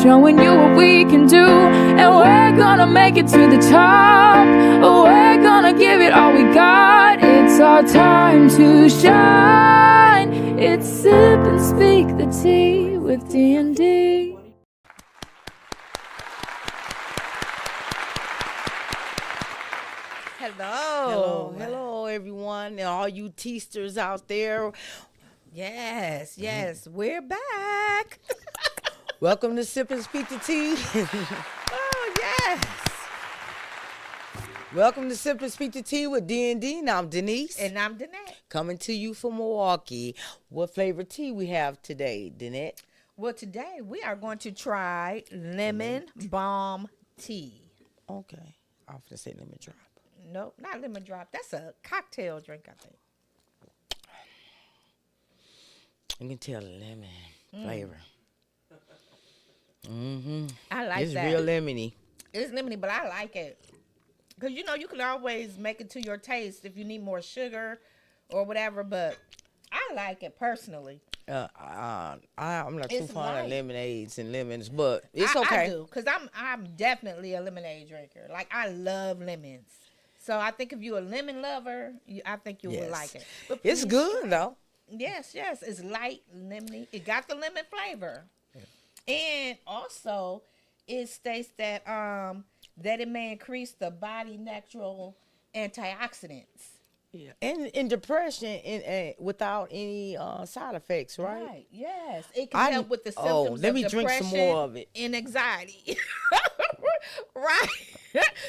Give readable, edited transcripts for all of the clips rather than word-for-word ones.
showing you what we can do. And we're gonna make it to the top. We're gonna give it all we got. It's our time to shine. It's Sip and Speak the Tea with D&D. Hello, everyone, and all you teasters out there. Yes, we're back. Welcome to Sip and Speak the Tea. Oh, yes. Welcome to Sip and Speak the Tea with D&D. And I'm Denise. And I'm Danette. Coming to you from Milwaukee. What flavor tea we have today, Danette? Well, today we are going to try lemon balm tea. Okay. I was going to say lemon drop. Nope, not lemon drop. That's a cocktail drink, I think. You can tell the lemon flavor. I like it's that. It's real lemony. It's lemony, but I like it. Because, you know, you can always make it to your taste if you need more sugar or whatever, but I like it personally. I'm not too It's fond of light. lemonades and lemons, but it's okay. I do, because I'm definitely a lemonade drinker. Like, I love lemons. So I think if you're a lemon lover, I think you would like it. But It's please good, try. though. Yes. It's light, lemony. It got the lemon flavor. Yeah. And also, it states that that it may increase the body natural antioxidants. Yeah, and depression without any side effects, right? Right. Yes, it can help with the symptoms let me of drink depression some more of it. and anxiety. Right.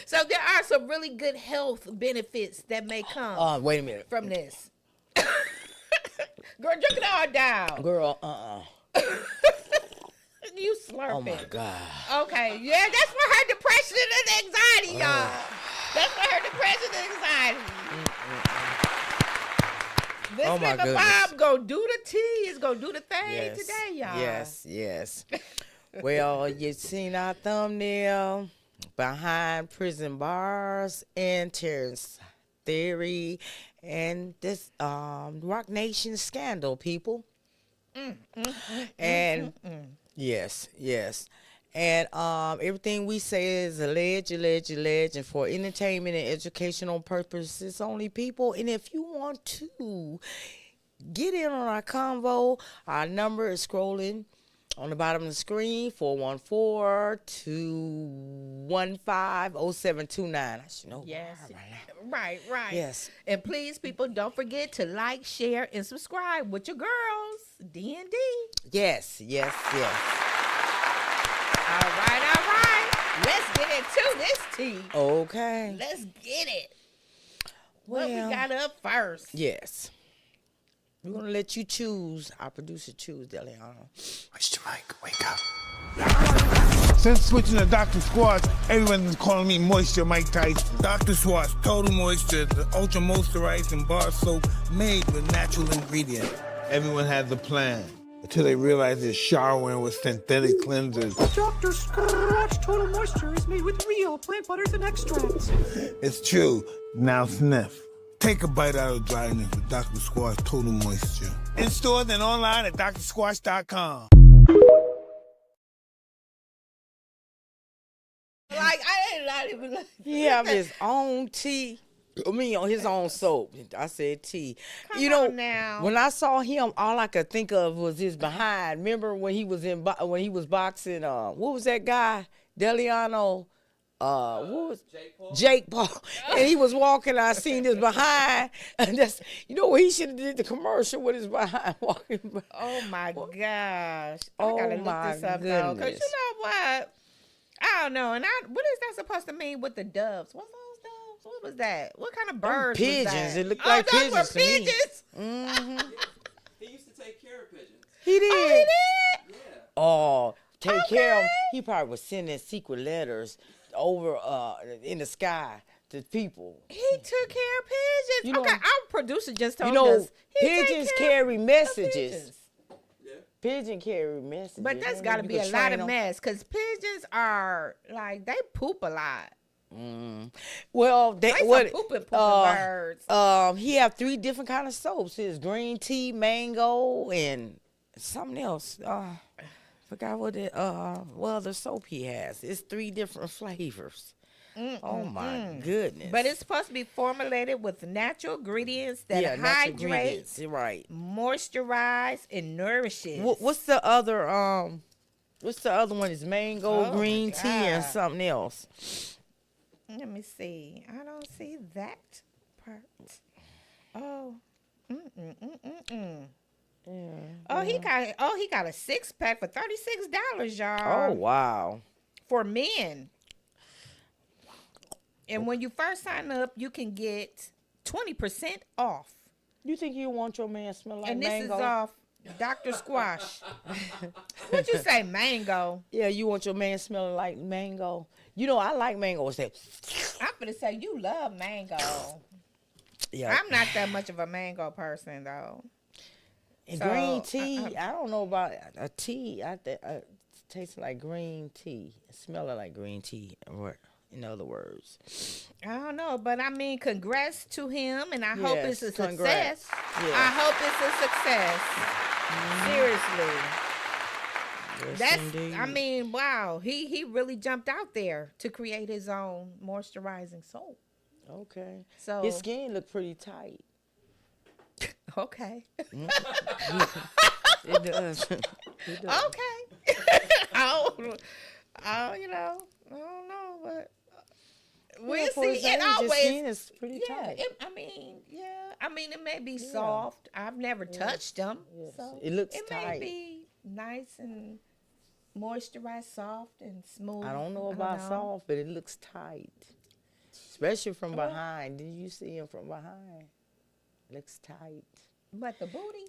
So there are some really good health benefits that may come. Wait a minute. From this. Girl, drink it all down. Girl, You slurping. Oh my God. Okay, yeah, that's for her depression and anxiety, y'all. That's for her depression and anxiety. This lemon balm gonna do the tea. It's gonna do the thing today, y'all. Yes. Well, you seen our thumbnail, behind prison bars and Terrence theory and this Rock Nation scandal, people. Yes. And everything we say is alleged, and for entertainment and educational purposes only, people. And if you want to get in on our convo, our number is scrolling on the bottom of the screen, 414-215-0729. I should know. Yes. Right. Yes. And please, people, don't forget to like, share, and subscribe with your girls, D&D. Yes. All right. Let's get into this tea. Okay. Let's get it. Well, What we got up first? Yes. We're going to let you choose. Our producer choose, Deliano. Mr. Mike, wake up. Since switching to Dr. Squatch, everyone's calling me Moisture Mike Tyson. Dr. Squatch Total Moisture, the ultra moisturizing bar soap made with natural ingredients. Everyone has a plan until they realize they're showering with synthetic cleansers. Dr. Squatch Total Moisture is made with real plant butters and extracts. It's true. Now sniff. Take a bite out of dryness with Dr. Squatch Total Moisture. In stores and online at drsquatch.com. Like, I did not even look. He have his own tea. On his own soap. I said tea. Come on now. When I saw him, all I could think of was his behind. Remember when he was boxing? What was that guy? Deliano. What was Jake Paul? And he was walking. I seen his behind. And that's where he should have did the commercial with his behind walking. Oh my gosh! I gotta look this up though, because you know what? I don't know. And what is that supposed to mean with the doves? What's those doves? What was that? What kind of birds? Pigeons. Was that? It looked like pigeons. Those were to me. pigeons. Mm-hmm. He used to take care of pigeons. He did. Oh, he did. Yeah. Oh, take care of him. He probably was sending secret letters over in the sky to people. He took care of pigeons. Okay, our producer just told us. Pigeons carry messages. Pigeons. Pigeon carry messages. But that's got to be a lot of mess, because pigeons are like, they poop a lot. Well, pooping birds. He have 3 different kind of soaps. His green tea, mango, and something else. forgot what it the soap he has. It's 3 different flavors. Oh my goodness. But it's supposed to be formulated with natural ingredients that natural hydrate, ingredients. You're right. moisturize, and nourishes. What's the other one? It's mango, Oh, green my tea, and God. something else. Let me see. I don't see that part. Oh. Yeah. Oh, he got a 6-pack for $36, y'all. Oh wow. For men. And when you first sign up, you can get 20% off. You think you want your man smell like And this mango? is off Dr. Squash. What'd you say, mango? Yeah, you want your man smelling like mango. You know, I like mango. Say, I'm gonna say you love mango. yeah. I'm not that much of a mango person though. And So, green tea. I don't know about a tea. I think it tastes like green tea. Smelling like green tea. Or in other words. I don't know, but I mean, congrats to him, and I hope it's a Yes, success. congrats. Yeah. I hope it's a success. Seriously. Yes, That's, indeed. I mean, wow. He really jumped out there to create his own moisturizing soap. Okay. So His skin look pretty tight. okay. It does. It does. Okay. I don't know, but we'll For see. his It age, his always, skin is pretty yeah. tight. It may be soft. I've never touched them, Yes. so It looks it tight. may be nice and moisturized, soft and smooth. I don't know about soft, but it looks tight. Especially from behind. Did you see him from behind? Looks tight. But the booty,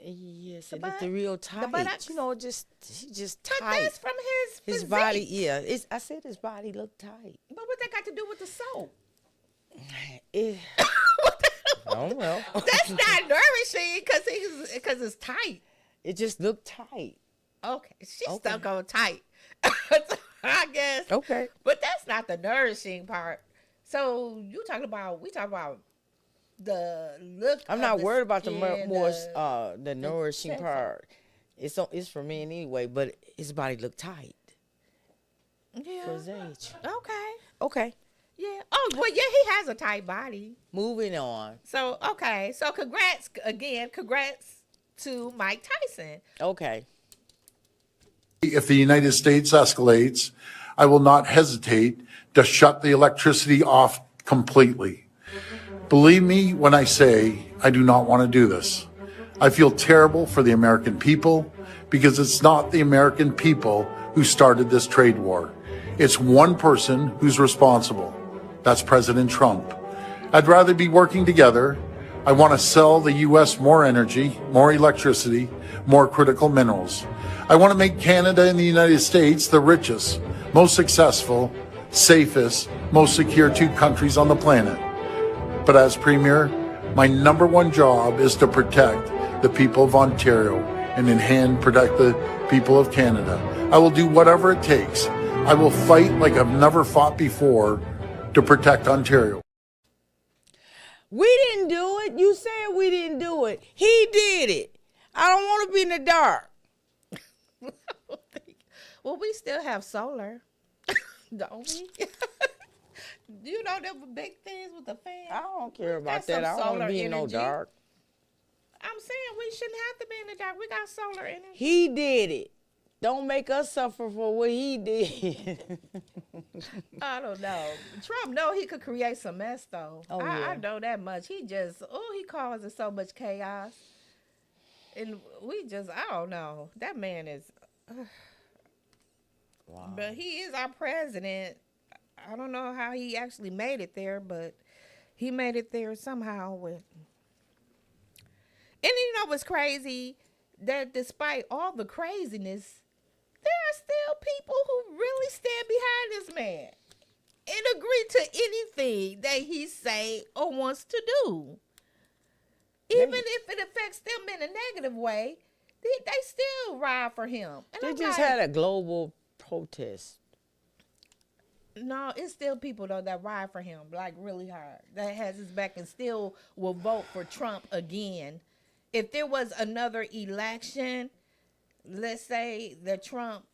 Yes, The it looked butt- real tight. buttocks? You know, just but tight. that's from his His physique. body, yeah. I said his body looked tight. But what that got to do with the soap? Oh well. That's not nourishing because it's tight. It just looked tight. Okay, she's Okay. stuck on tight. I guess. Okay. But that's not the nourishing part. So we talk about the look. I'm of not the worried about the skin, the nourishing sensor. part. It's for men anyway, but his body looked tight yeah. for his age. Okay. Okay. Yeah. Oh well, yeah. He has a tight body. Moving on. So okay. So congrats again. Congrats to Mike Tyson. Okay. If the United States escalates, I will not hesitate to shut the electricity off completely. Believe me when I say I do not want to do this. I feel terrible for the American people because it's not the American people who started this trade war. It's one person who's responsible. That's President Trump. I'd rather be working together. I want to sell the U.S. more energy, more electricity, more critical minerals. I want to make Canada and the United States the richest, most successful, safest, most secure 2 countries on the planet. But as Premier, my number one job is to protect the people of Ontario and in hand protect the people of Canada. I will do whatever it takes. I will fight like I've never fought before to protect Ontario. We didn't do it. You said we didn't do it. He did it. I don't want to be in the dark. Well, we still have solar, don't we? You know them big things with the fan. I don't care We got about that. some I don't want solar to be in no energy. dark. I'm saying we shouldn't have to be in the dark. We got solar energy. He did it. Don't make us suffer for what he did. I don't know. Trump know he could create some mess though. Oh, I yeah. know that much. He causes so much chaos. And I don't know. That man is, Wow. but he is our president. I don't know how he actually made it there, but he made it there somehow with. And you know what's crazy? That despite all the craziness, there are still people who really stand behind this man and agree to anything that he say or wants to do. Even if it affects them in a negative way, they still ride for him. And They I'm just like, had a global protest. no, it's still people though that ride for him like really hard. That has his back and still will vote for Trump again. If there was another election, let's say that Trump,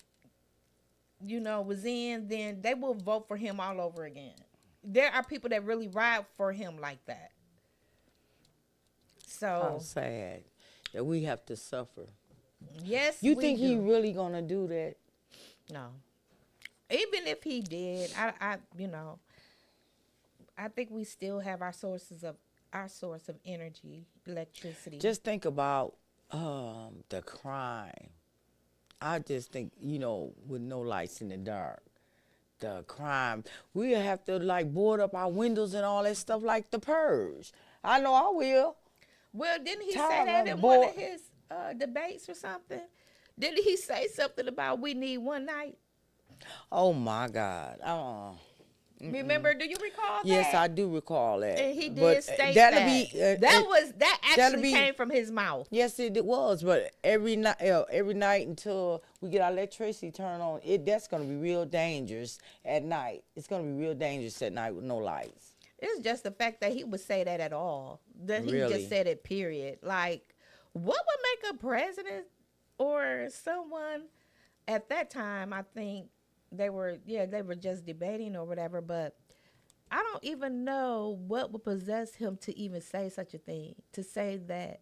was in, then they will vote for him all over again. There are people that really ride for him like that. How So, sad that we have to suffer. yes, You we think he do. really gonna do that? No. Even if he did, I think we still have our source of energy, electricity. Just think about the crime. I just think, with no lights in the dark, the crime. We have to like board up our windows and all that stuff like the purge. I know I will. Well, didn't he say Tired that of in one boy- of his debates or something? Didn't he say something about we need one night? Oh my God. Remember? Do you recall that? Yes, I do recall that. And he did But state that'll that. be that that'll actually be- came from his mouth. Yes, it was. But every night until we get our electricity turned on, that's gonna be real dangerous at night. It's gonna be real dangerous at night with no lights. It's just the fact that he would say that at all. That he Really? just said it, period. Like, what would make a president or someone at that time? I think they were just debating or whatever, but I don't even know what would possess him to even say such a thing, to say that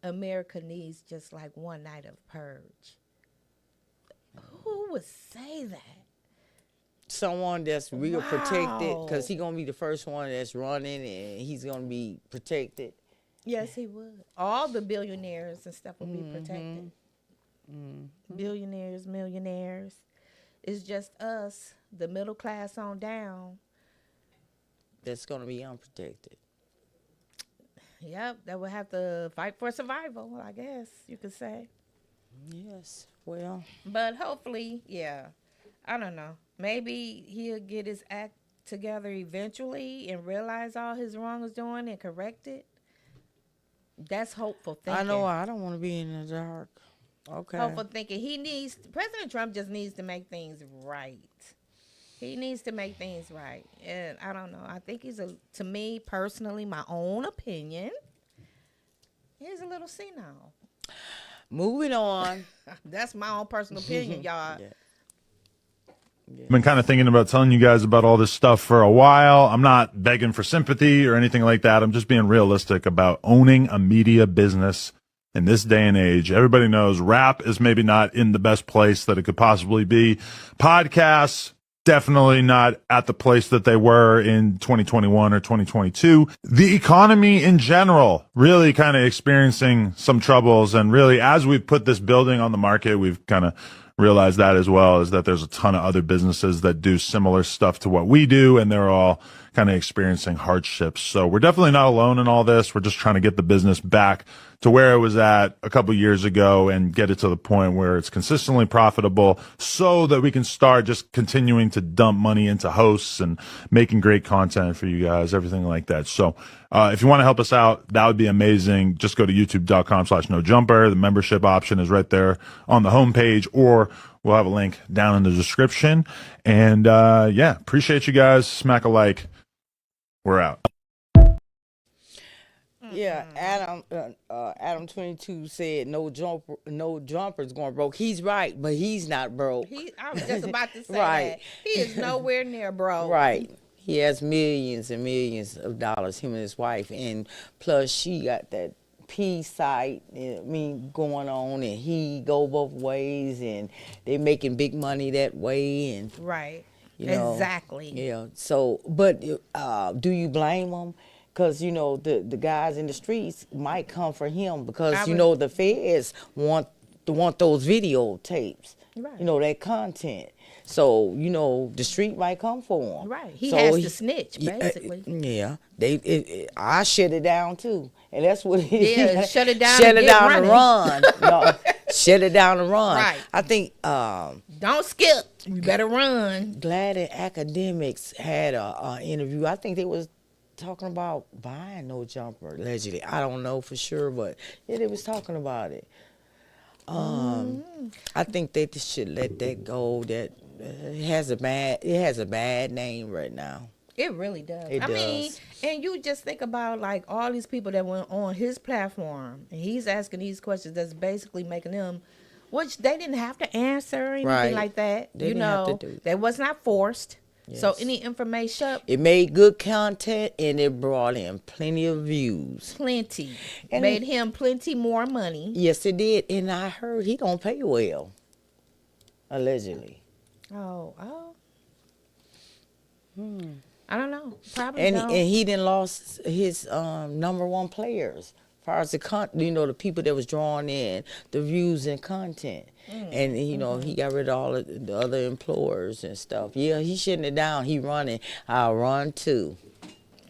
America needs just like one night of purge. Who would say that? Someone that's real protected, Wow. because he's gonna be the first one that's running, and he's gonna be protected. Yes, he would. All the billionaires and stuff would be protected. Billionaires, millionaires. It's just us, the middle class on down. That's gonna be unprotected. Yep, that would have to fight for survival, I guess you could say. Yes. Well, But hopefully, yeah, I don't know. Maybe he'll get his act together eventually and realize all his wrong is doing and correct it. That's hopeful thinking. I know I don't want to be in the dark. Okay. Hopeful thinking. President Trump just needs to make things right. He needs to make things right. And I don't know. I think to me personally, my own opinion, he's a little senile. Moving on. That's my own personal opinion, y'all. Yeah. I've been kind of thinking about telling you guys about all this stuff for a while. I'm not begging for sympathy or anything like that. I'm just being realistic about owning a media business in this day and age. Everybody knows rap is maybe not in the best place that it could possibly be. Podcasts, definitely not at the place that they were in 2021 or 2022. The economy in general really kind of experiencing some troubles. And really, as we've put this building on the market, we've kind of realized that as well, is that there's a ton of other businesses that do similar stuff to what we do, and they're all kind of experiencing hardships. So we're definitely not alone in all this. We're just trying to get the business back to where it was at a couple years ago and get it to the point where it's consistently profitable so that we can start just continuing to dump money into hosts and making great content for you guys, everything like that. So if you want to help us out, that would be amazing. Just go to youtube.com/nojumper. The membership option is right there on the homepage, or we'll have a link down in the description. And yeah, appreciate you guys. Smack a like. We're out. Yeah, Adam 22 said no jumper's going broke. He's right, but he's not broke. I was just about to say Right. that. He is nowhere near broke. Right. He has millions and millions of dollars, him and his wife, and plus she got that peace site, going on, and he go both ways, and they making big money that way, and Right. exactly. Exactly. Yeah. So, but do you blame them? Because the guys in the streets might come for him because the feds want those videotapes, Right. that content. So the street might come for him. Right. He So has to snitch, basically. Yeah. I shut it down too, and that's what he Yeah, shut it down Shut and it get down running. and run. No, shut it down and run. Right. I think. Don't skip. You better run. Glad that Academics had a interview. I think they was talking about buying No Jumper allegedly. I don't know for sure, but yeah, they was talking about it. I think they just should let that go. That it has a bad name right now. It really does. It I mean, does. and you just think about like all these people that went on his platform, and he's asking these questions that's basically making them Which they didn't have to answer or anything Right. like that. They didn't have to do that. That was not forced. That was not forced. So Yes. any information, It made good content and it brought in plenty of views. plenty. And Made him plenty more money. Yes, it did. And I heard he don't pay well, allegedly. Oh. I don't know. Probably And don't. he didn't lost his number one players. As far as the people that was drawing in the views and content. And he got rid of all of the other employers and stuff. Yeah, he shutting it down. He running. I'll run too.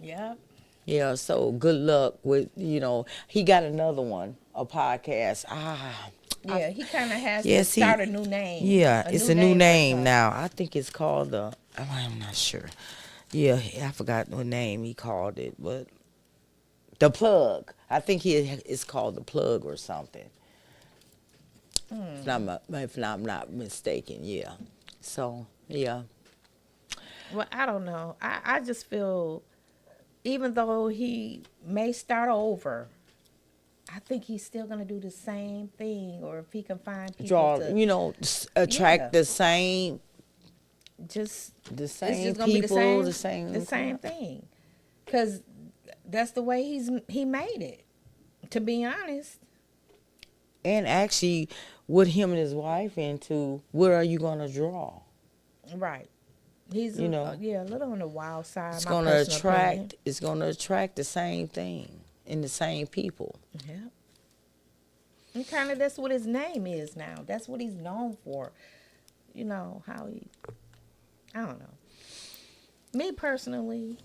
Yep. Yeah, so good luck with, he got another one, a podcast. Yeah, he kind of has Yes, to start a new name. Yeah, it's a new for name himself. now. I think it's called I'm not sure. Yeah, I forgot what name he called it, but The Plug. I think it's called The Plug or something. If I'm not mistaken, yeah. So, yeah. Well, I don't know. I just feel, even though he may start over, I think he's still going to do the same thing. Or if he can find people Attract Yeah. the same it's the just same gonna people, be the same thing. Because that's the way he made it, to be honest. And actually, with him and his wife into, where are you going to draw? Right. He's a little on the wild side. It's my going to personal attract. opinion. It's going to attract the same thing and the same people. Yeah. And kind of that's what his name is now. That's what he's known for. How he, I don't know. Me personally,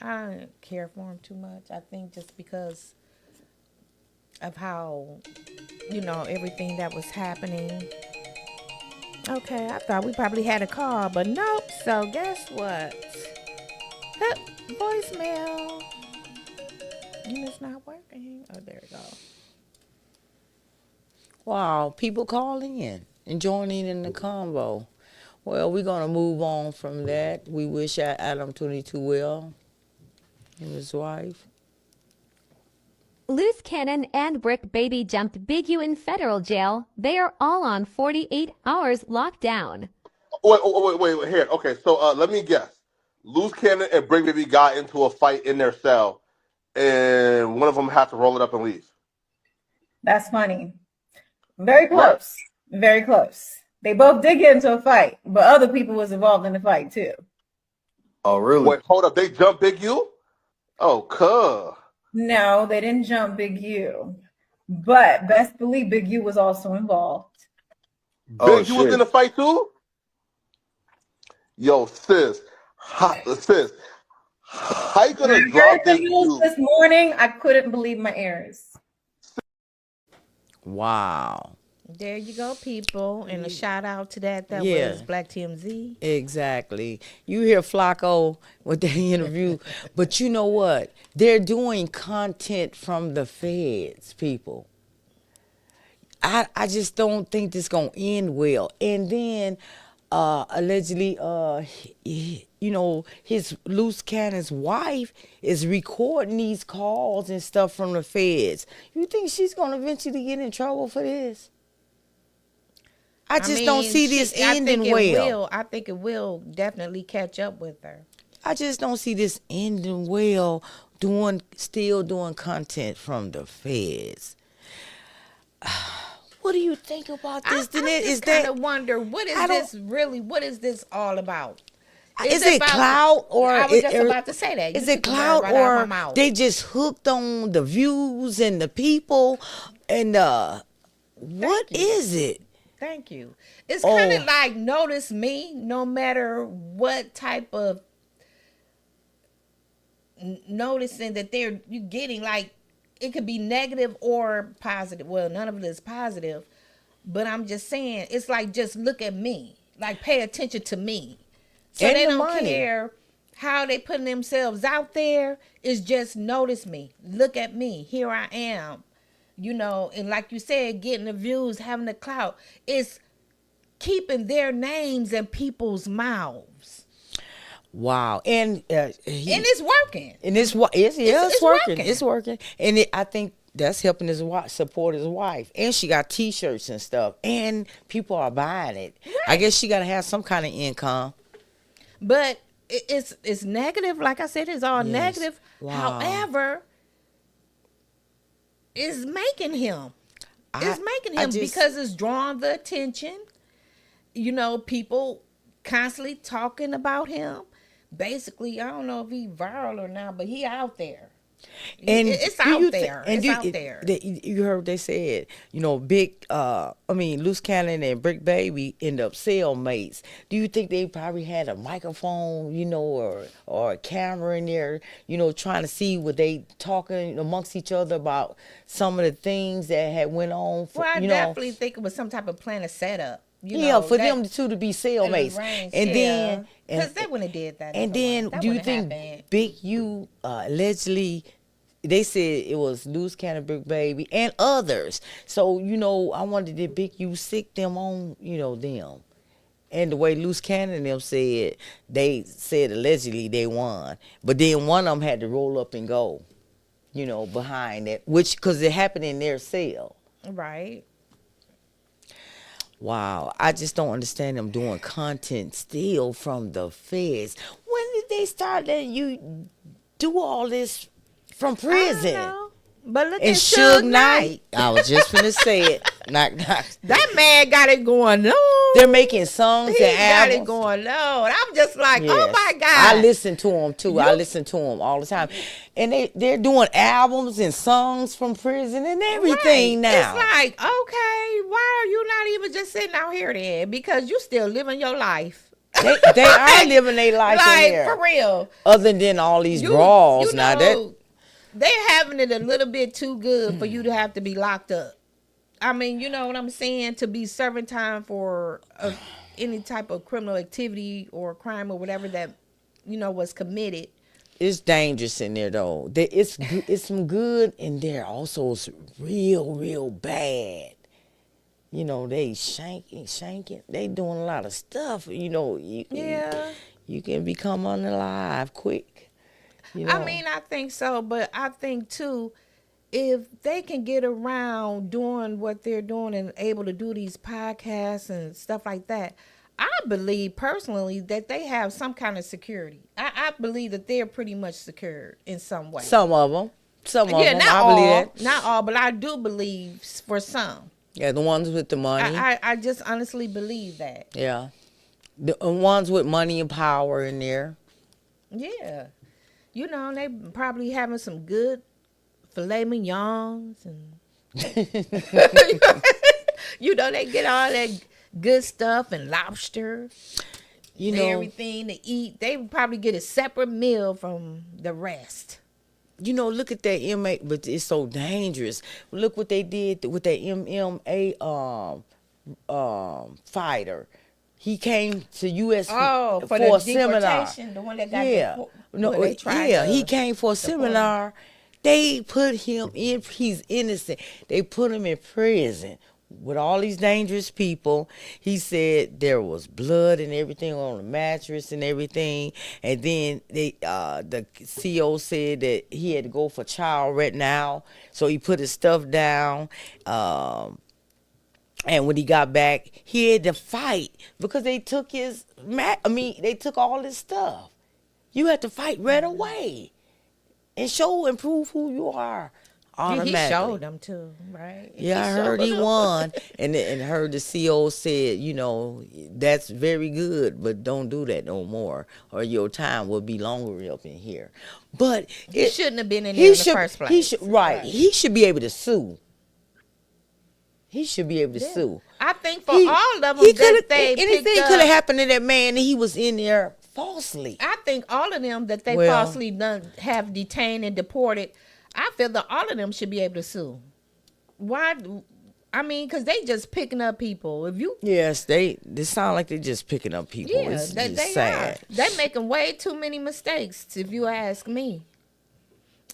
I don't care for him too much. I think just because of how, everything that was happening. Okay, I thought we probably had a call, but nope. So guess what? Voicemail. And it's not working. Oh, there we go. Wow, people calling in and joining in the convo. Well, we're going to move on from that. We wish Adam 22 well and his wife. Loose Cannon and Brick Baby jumped Big U in federal jail. They are all on 48 hours lockdown. Wait. Here, okay. So let me guess. Loose Cannon and Brick Baby got into a fight in their cell, and one of them had to roll it up and leave. That's funny. Very close. Right. Very close. They both did get into a fight, but other people was involved in the fight too. Oh, really? Wait, hold up. They jumped Big U? Oh, cool. No, they didn't jump Big U. But best believe Big U was also involved. Big U was in the fight too? Yo, sis. How you gonna drop this news this morning? I couldn't believe my ears. Wow. There you go, people. And a shout out to that was Black TMZ. Exactly. You hear Flacco with the interview, but you know what? They're doing content from the feds, people. I just don't think this going to end well. And then allegedly, his Loose Cannon's wife is recording these calls and stuff from the feds. You think she's going to eventually get in trouble for this? I don't see this ending well. I think it will definitely catch up with her. I just don't see this ending well, still doing content from the feds. What do you think about this? I just kind of wonder, what is this all about? Is it clout or... I was just about to say that. Is it clout or they just hooked on the views and the people and what is it? Thank you. It's kind of like notice me, no matter what type of noticing that you getting, like it could be negative or positive. Well, none of it is positive, but I'm just saying it's like, just look at me, like pay attention to me. So and they the don't money. care how they putting themselves out there. It's just notice me, look at me, here I am. And like you said, getting the views, having the clout, it's keeping their names in people's mouths. Wow. And it's working. And it's working. It's working. And I think that's helping his wife support his wife, and she got T-shirts and stuff, and people are buying it. I guess she got to have some kind of income. But it's negative. Like I said, it's all negative. Wow. However, it's making him. Because it's drawing the attention. You know, people constantly talking about him. Basically, I don't know if he viral or not, but he out there. And it's out there. It's out there. You heard they said, you know, Loose Cannon and Brick Baby end up cellmates. Do you think they probably had a microphone, you know, or a camera in there, you know, trying to see what they talking amongst each other about some of the things that had went on? I definitely think it was some type of plan of setup. For them two to be cellmates, and then because they wouldn't have did that. And then, do you think Big U allegedly? They said it was Loose Cannon, Brick Baby, and others. So you know, I wondered did Big U sick them on them, and the way Loose Cannon them said, they said allegedly they won, but then one of them had to roll up and go, behind it, which because it happened in their cell, right. Wow, I just don't understand them doing content still from the feds. When did they start letting you do all this from prison? I don't know. But look and at Suge Knight. I was just finna say it. That man got it going on. They're making songs and albums. Got it going on. I'm just like, oh my God. I listen to them too. I listen to them all the time. And they're doing albums and songs from prison and everything now. It's like, okay, why are you not even just sitting out here then? Because you still living your life. They are living their life in there. For real. Other than all these brawls. Now that they're having it a little bit too good for you to have to be locked up. I mean, you know what I'm saying? To be serving time for any type of criminal activity or crime or whatever that, was committed. It's dangerous in there, though. It's some good in there. Also, it's real, real bad. They shanking. They doing a lot of stuff. You can become unalive quick. I mean, I think so, but I think too, if they can get around doing what they're doing and able to do these podcasts and stuff like that, I believe personally that they have some kind of security. I believe that they're pretty much secured in some way. Some of them. Not I all, believe that. not all, but I do believe for some. Yeah, the ones with the money. I just honestly believe that. Yeah, the ones with money and power in there. Yeah. They probably having some good filet mignons and they get all that good stuff and lobster, and everything to eat. They would probably get a separate meal from the rest. Look at that inmate, but it's so dangerous. Look what they did with that MMA fighter. He came to U.S. for a seminar. The one that got he came for a seminar. They put him in. He's innocent. They put him in prison with all these dangerous people. He said there was blood and everything on the mattress and everything. And then the CO said that he had to go for child right now. So he put his stuff down. And when he got back, he had to fight because they took they took all his stuff. You had to fight right away and show and prove who you are. Automatically. He showed them too, right? Yeah, I heard he won, and heard the CO said, that's very good, but don't do that no more, or your time will be longer up in here. But he shouldn't have been in there in the first place. He should be able to sue. He should be able to sue. I think for all of them, anything could have happened to that man, and he was in there falsely. I think all of them that they falsely have detained and deported. I feel that all of them should be able to sue. Why? I mean, because they just picking up people. Yes, they sound like they just picking up people. Yeah, it's they sad. are. They're making way too many mistakes, if you ask me.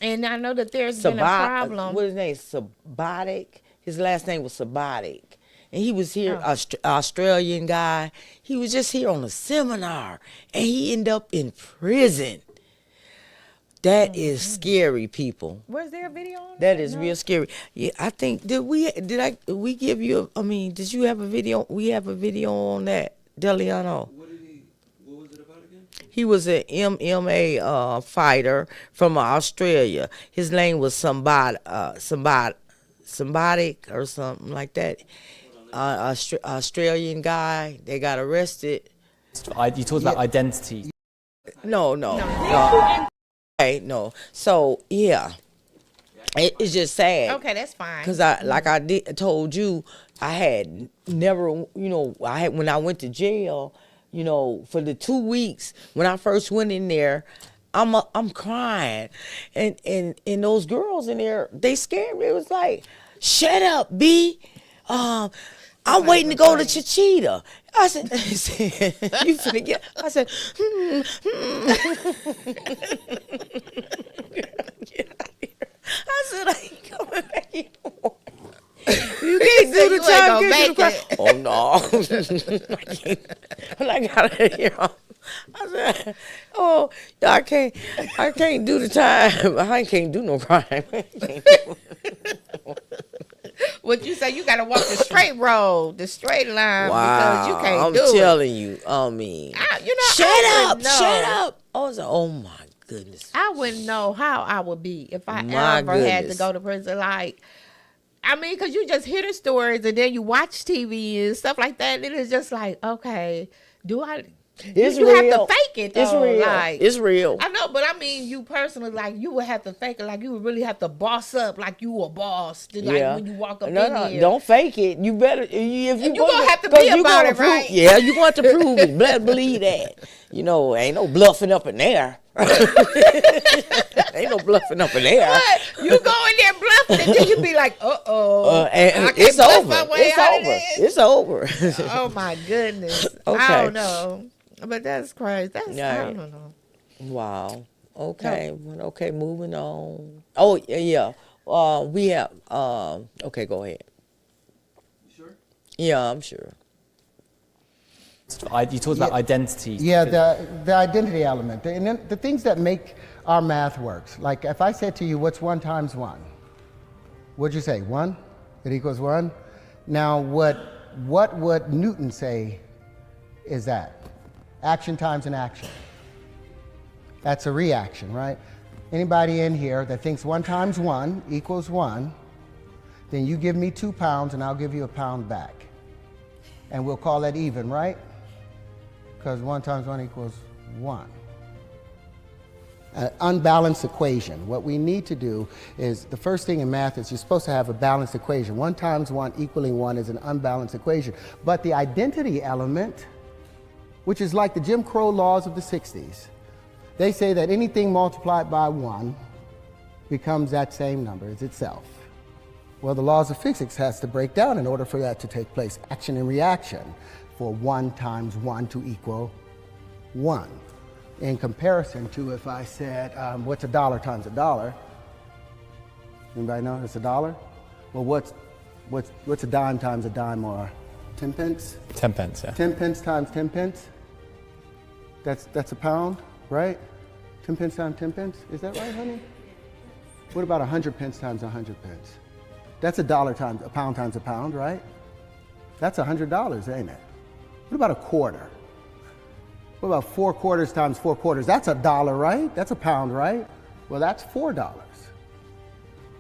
And I know that there's been a problem. What is his name? Sabatic. His last name was Sabatic. And he was here, Australian guy. He was just here on a seminar. And he ended up in prison. That is scary, people. Was there a video on That is real scary. Yeah, I think did we give you? I mean, did you have a video? We have a video on that, Deliano. What was it about again? He was an MMA fighter from Australia. His name was somebody or something like that. Australian guy. They got arrested. You talked about identity. No. Okay, no. So yeah, it's just sad. Okay, that's fine. Cause told you, I had never, when I went to jail, for the 2 weeks when I first went in there, I'm crying, and those girls in there, they scared me. It was like, shut up, B. I'm waiting to go to Chichita. I said, you finna get. I said, get out of here. I said, I ain't coming back anymore. You can't do the time. Make it. Oh no, I can't. When I got out of here, I said, oh, I can't do the time. I can't do no crime. What you say? You gotta walk the straight road, the straight line, Wow, because you can't I'm do it. telling you. I mean, shut up. I was like, oh my goodness. I wouldn't know how I would be if I My ever had to goodness. go to prison. Like, I mean, because you just hear the stories and then you watch TV and stuff like that, and it's just like, okay, do I? It's you real. have to fake it. Though. It's real. Like, It's real. I know, but I mean, you personally, like, you would have to fake it. Like, you would really have to boss up, like you a boss. Like, when you walk up in there. Don't fake it. You better. If you gonna have to be about it, right? Yeah, you want to prove it. Believe that. Ain't no bluffing up in there. Ain't no bluffing up in there. What? You go in there bluffing, and then you be like, and I can't it's bluff over. my way out of It's over. this. Oh my goodness. Okay. I don't know. But that's crazy. I don't know. Wow. Okay. Well, okay. Moving on. Oh yeah. We have. Okay. Go ahead. You sure? Yeah, I'm sure. You talked about identity. Yeah, the identity element, and then the things that make our math works. Like if I said to you, what's 1 times 1? What'd you say? 1? It equals 1? Now, what would Newton say is that? Action times an action. That's a reaction, right? Anybody in here that thinks 1 times 1 equals 1, then you give me 2 pounds and I'll give you a pound back. And we'll call that even, right? Because 1 times 1 equals 1. An unbalanced equation. What we need to do is, the first thing in math is you're supposed to have a balanced equation. 1 times 1 equaling 1 is an unbalanced equation. But the identity element, which is like the Jim Crow laws of the 60s, they say that anything multiplied by 1 becomes that same number as itself. Well, the laws of physics has to break down in order for that to take place. Action and reaction for 1 times 1 to equal 1. In comparison to if I said, what's a dollar times a dollar? Anybody know it's a dollar? Well, what's a dime times a dime, or 10 pence? 10 pence, yeah. 10 pence times 10 pence? That's a pound, right? 10 pence times 10 pence? Is that right, honey? What about 100 pence times 100 pence? That's a pound times a pound, right? That's $100, ain't it? What about a quarter? What about 4 quarters times 4 quarters? That's $1, right? That's a pound, right? Well, that's $4.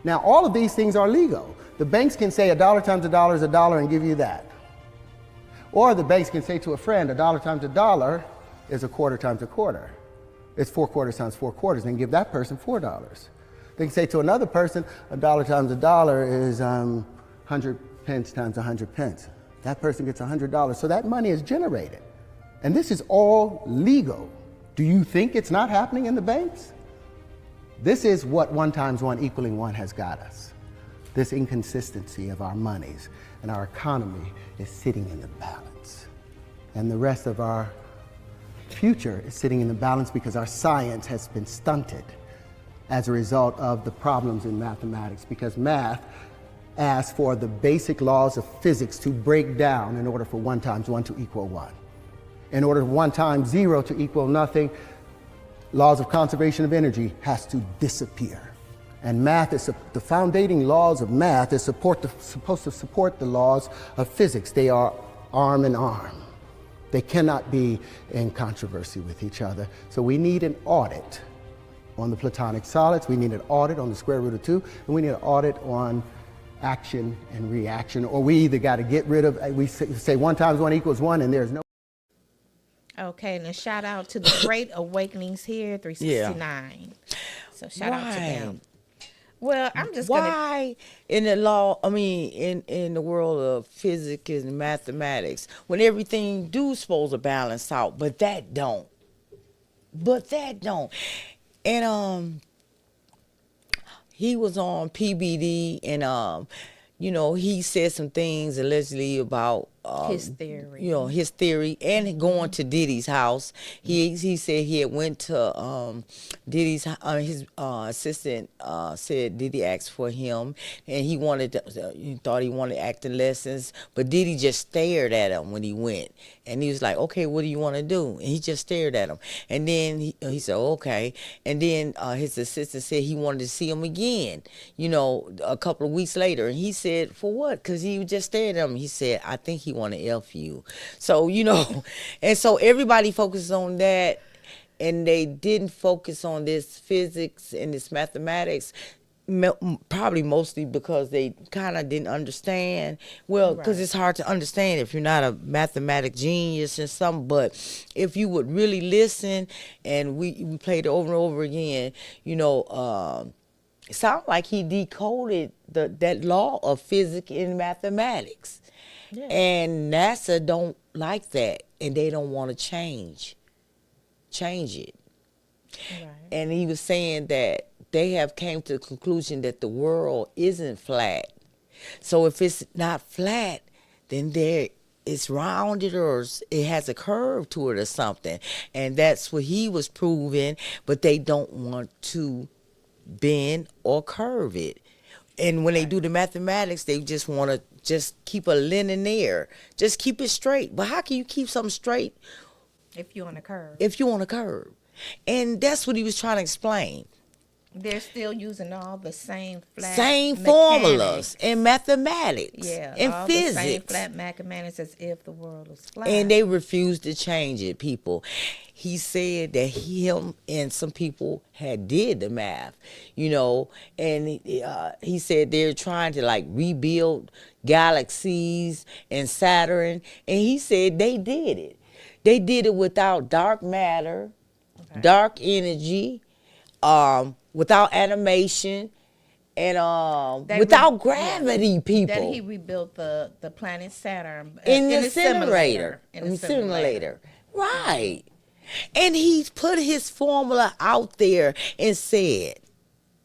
Now, all of these things are legal. The banks can say $1 times $1 is $1 and give you that. Or the banks can say to a friend, $1 times $1 is a quarter times a quarter. It's 4 quarters times 4 quarters, and give that person $4. They can say to another person, $1 times $1 is 100 pence times 100 pence. That person gets $100. So that money is generated. And this is all legal. Do you think it's not happening in the banks? This is what 1 times 1 equaling 1 has got us. This inconsistency of our monies and our economy is sitting in the balance. And the rest of our future is sitting in the balance because our science has been stunted as a result of the problems in mathematics, because math asks for the basic laws of physics to break down in order for 1 times 1 to equal 1. In order for 1 times 0 to equal nothing, laws of conservation of energy has to disappear. And math is the foundating laws of math is supposed to support the laws of physics. They are arm in arm. They cannot be in controversy with each other. So we need an audit on the platonic solids. We need an audit on the square root of 2, and we need an audit on action and reaction. Or we either got to get rid of. We say 1 × 1 = 1, and there's no. Okay, and a shout out to the Great Awakenings here, 369. So shout out to them. Well, I'm just why in the law, in the world of physics and mathematics, when everything do supposed to balance out, but that don't. And he was on PBD, and he said some things allegedly about his theory. His theory, and going to Diddy's house. He said he had went to Diddy's. His assistant said Diddy asked for him, and he thought he wanted acting lessons, but Diddy just stared at him when he went, and he was like, "Okay, what do you want to do?" And he just stared at him, and then he said, "Okay," and then his assistant said he wanted to see him again, a couple of weeks later, and he said, "For what?" Because he just stared at him. He said, "I think he want to F you." So, and so everybody focused on that, and they didn't focus on this physics and this mathematics, probably mostly because they kind of didn't understand. Well, because it's hard to understand if you're not a mathematic genius or something, but if you would really listen, and we played it over and over again, it sounded like he decoded that law of physics and mathematics. Yeah. And NASA don't like that, and they don't want to change it. Right. And he was saying that they have came to the conclusion that the world isn't flat. So if it's not flat, then it's rounded, or it has a curve to it or something. And that's what he was proving, but they don't want to bend or curve it. And when they do the mathematics, they just want to just keep a linear, just keep it straight. But how can you keep something straight if you're on a curve? And that's what he was trying to explain. They're still using all the same formulas in mathematics, and all physics. The same flat mathematics as if the world was flat. And they refused to change it, people. He said that him and some people had did the math, and he said they're trying to rebuild galaxies and Saturn, and he said they did it. They did it without dark matter, dark energy, without animation, and without gravity, people. That he rebuilt the planet Saturn in the simulator. Right. And he put his formula out there and said,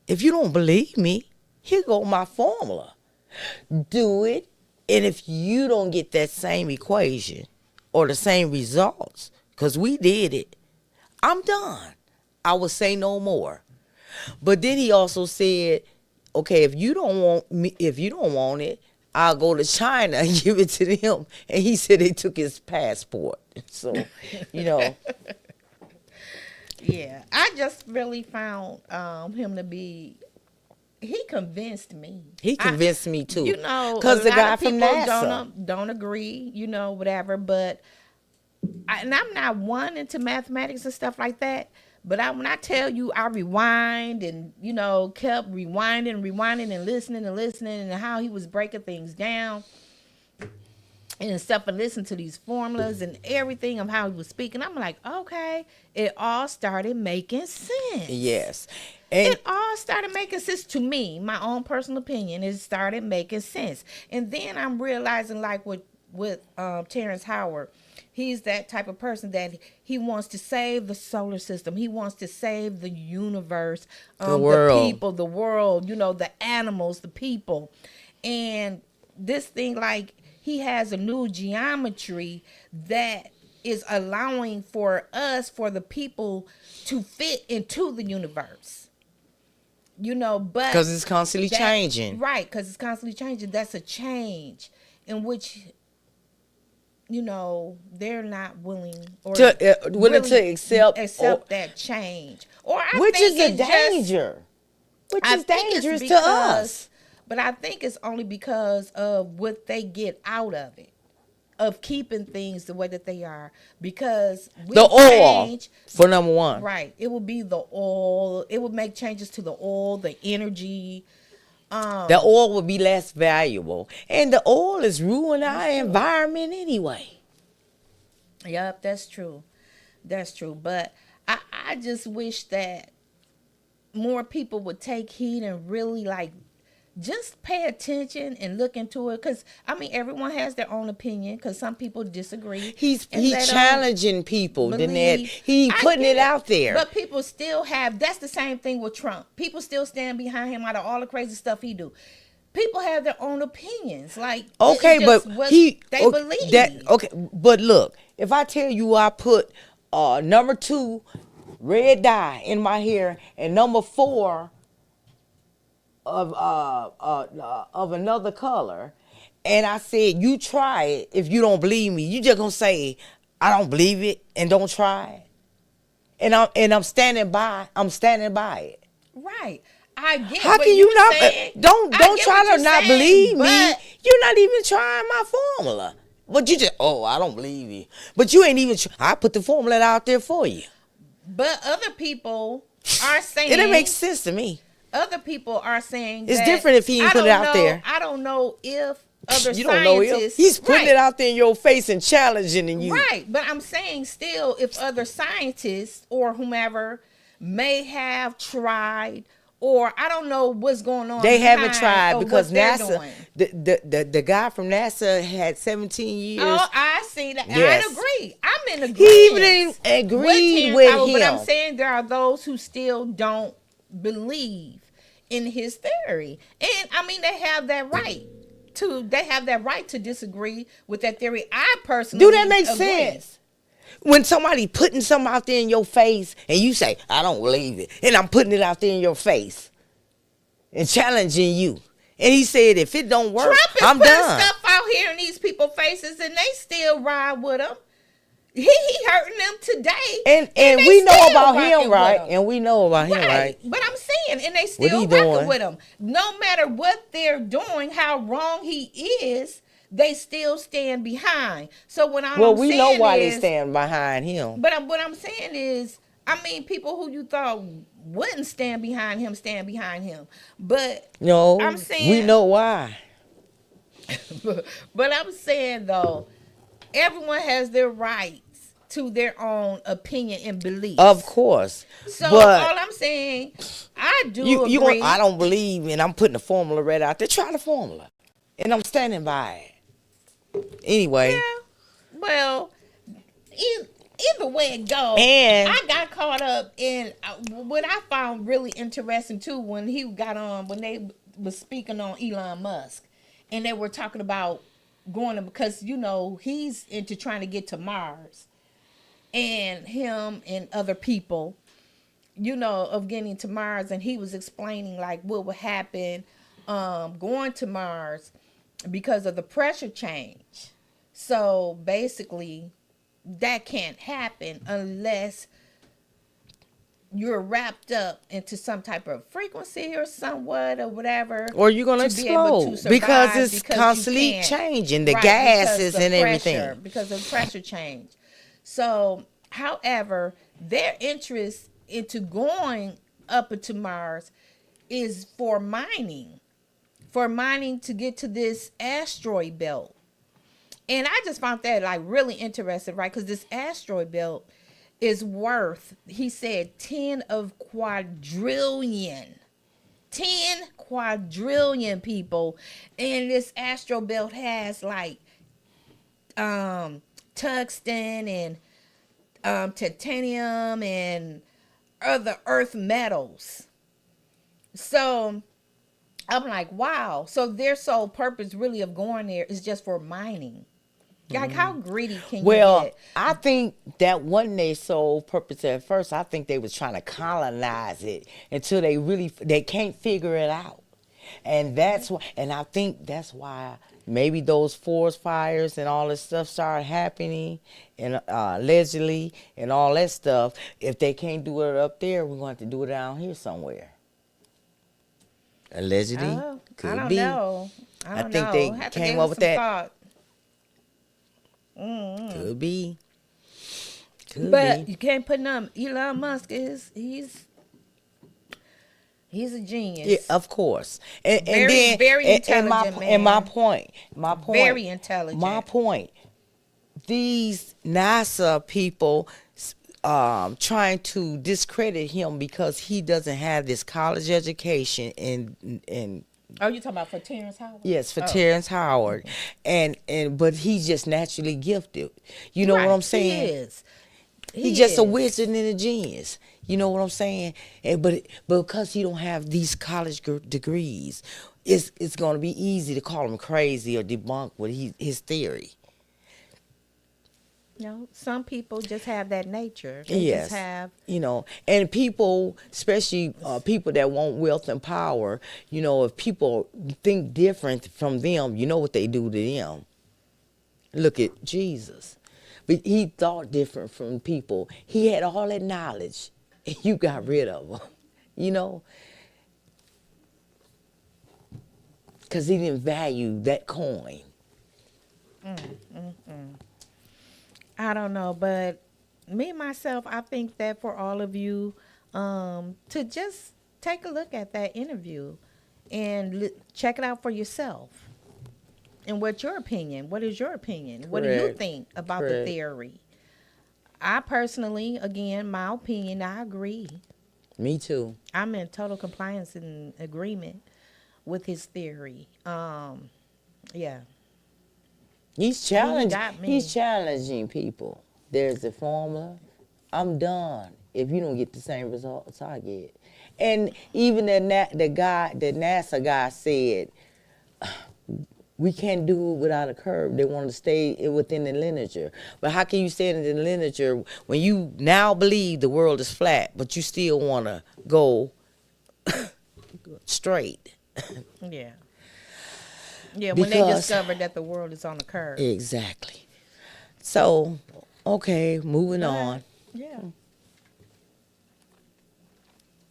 if you don't believe me, here go my formula. Do it, and if you don't get that same equation or the same results, because we did it, I'm done. I will say no more. But then he also said, okay, if you don't want it, I'll go to China and give it to them. And he said they took his passport. So, Yeah, I just really found him to be. He convinced me. He convinced me too. Because the guy from NASA don't agree. Whatever. But and I'm not one into mathematics and stuff like that. But when I tell you, I rewind and, kept rewinding and listening and how he was breaking things down and stuff, and listen to these formulas and everything of how he was speaking. I'm like, okay, it all started making sense. Yes. And it all started making sense to me, my own personal opinion. It started making sense. And then I'm realizing, with Terrence Howard, he's that type of person that he wants to save the solar system. He wants to save the universe, the world. The people, the world, the animals, the people. And this thing, he has a new geometry that is allowing for the people to fit into the universe. But because it's constantly changing. Right, because it's constantly changing. That's a change in which they're not willing or willing to accept that change. Or which is a danger. Which is dangerous to us. But I think it's only because of what they get out of it, of keeping things the way that they are. Because the oil, for number one. Right. It will be the oil. It would make changes to the oil, the energy. The oil will be less valuable. And the oil is ruining our environment anyway. Yep, that's true. That's true. But I just wish that more people would take heed and really just pay attention and look into it. Because, everyone has their own opinion because some people disagree. He's challenging people, Danette. He putting it out there. But people still that's the same thing with Trump. People still stand behind him out of all the crazy stuff he do. People have their own opinions. They believe. But look, if I tell you I put number 2 red dye in my hair and number 4 of another color, and I said you try it, if you don't believe me, you just gonna say I don't believe it and don't try it. And I'm standing by it. Right. I get. How can you not? Don't try to not believe me. You're not even trying my formula. But you just I don't believe you. But you ain't even. I put the formula out there for you. But other people are saying it don't make sense to me. Other people are saying it's different if he ain't put it out there. I don't know if other you scientists. Don't know if he's putting it out there in your face and challenging you. Right, but I'm saying still, if other scientists or whomever may have tried. Or I don't know what's going on. They haven't tried because NASA, the guy from NASA had 17 years. Oh, I see that. Yes. I agree. I'm in agreement. He even agreed with him. But I'm saying there are those who still don't believe in his theory, and they have that right to. They have that right to disagree with that theory. I personally do that make sense? When somebody putting something out there in your face and you say, I don't believe it, and I'm putting it out there in your face and challenging you. And he said, if it don't work, I'm done. Trump is putting stuff out here in these people's faces and they still ride with him. He hurting them today. And we know about him, right? And we know about him, right? But I'm saying, and they still rocking with him. No matter what they're doing, how wrong he is, they still stand behind. So we know why they stand behind him. But what I'm saying is, people who you thought wouldn't stand behind him. But no, I'm saying we know why. But I'm saying though, everyone has their rights to their own opinion and beliefs. Of course. So all I'm saying, I do agree. I don't believe, and I'm putting the formula right out there. Try the formula, and I'm standing by it. Anyway. Yeah, well, either way it goes, and I got caught up in what I found really interesting too when they was speaking on Elon Musk, and they were talking about because he's into trying to get to Mars, and him and other people, of getting to Mars, and he was explaining what would happen going to Mars because of the pressure change. So basically that can't happen unless you're wrapped up into some type of frequency or somewhat or whatever, or you're gonna explode because it's constantly changing the gases and everything because of pressure change. So however, their interest into going up into Mars is for mining to get to this asteroid belt. And I just found that really interesting, right? Because this asteroid belt is worth, he said, 10 quadrillion people. And this asteroid belt has tungsten and titanium and other earth metals. So I'm like, wow. So their sole purpose really of going there is just for mining. How greedy can you get? Well, I think that wasn't their sole purpose at first. I think they was trying to colonize it until they can't figure it out. And that's why, and I think that's why maybe those forest fires and all this stuff start happening, and allegedly and all that stuff. If they can't do it up there, we're going to have to do it down here somewhere. Allegedly, could I don't be. know. I think they came up with that. Mm-hmm. Could be. But you can't put none. Elon Musk he's a genius. Yeah, of course. And very, then, very intelligent man. And my point. Very intelligent. My point. These NASA people trying to discredit him because he doesn't have this college education and Oh, you talking about for Terrence Howard? Yes, for Terrence Howard, and but he's just naturally gifted. You know what I'm saying? He is. He's just a wizard and a genius. You know what I'm saying? And but because he don't have these college degrees, it's going to be easy to call him crazy or debunk what his theory. You know, some people just have that nature. They Yes. just have. You know, and people, especially people that want wealth and power, you know, if people think different from them, you know what they do to them. Look at Jesus. But he thought different from people. He had all that knowledge, and you got rid of him, you know? Because he didn't value that coin. I don't know, but me, myself, I think that for all of you to just take a look at that interview and check it out for yourself. And what's your opinion? What is your opinion? What do you Correct. think about Correct. the theory? I personally, again, my opinion, I agree. Me too. I'm in total compliance and agreement with his theory. Yeah. He's got me. He's challenging people. There's a formula. I'm done if you don't get the same results I get. And even the NASA guy said, we can't do it without a curve. They want to stay within the lineage. But how can you stay in the lineage when you now believe the world is flat, but you still want to go straight? Yeah. Yeah, when they discovered that the world is on the curve. Exactly. So, okay, moving on. Yeah.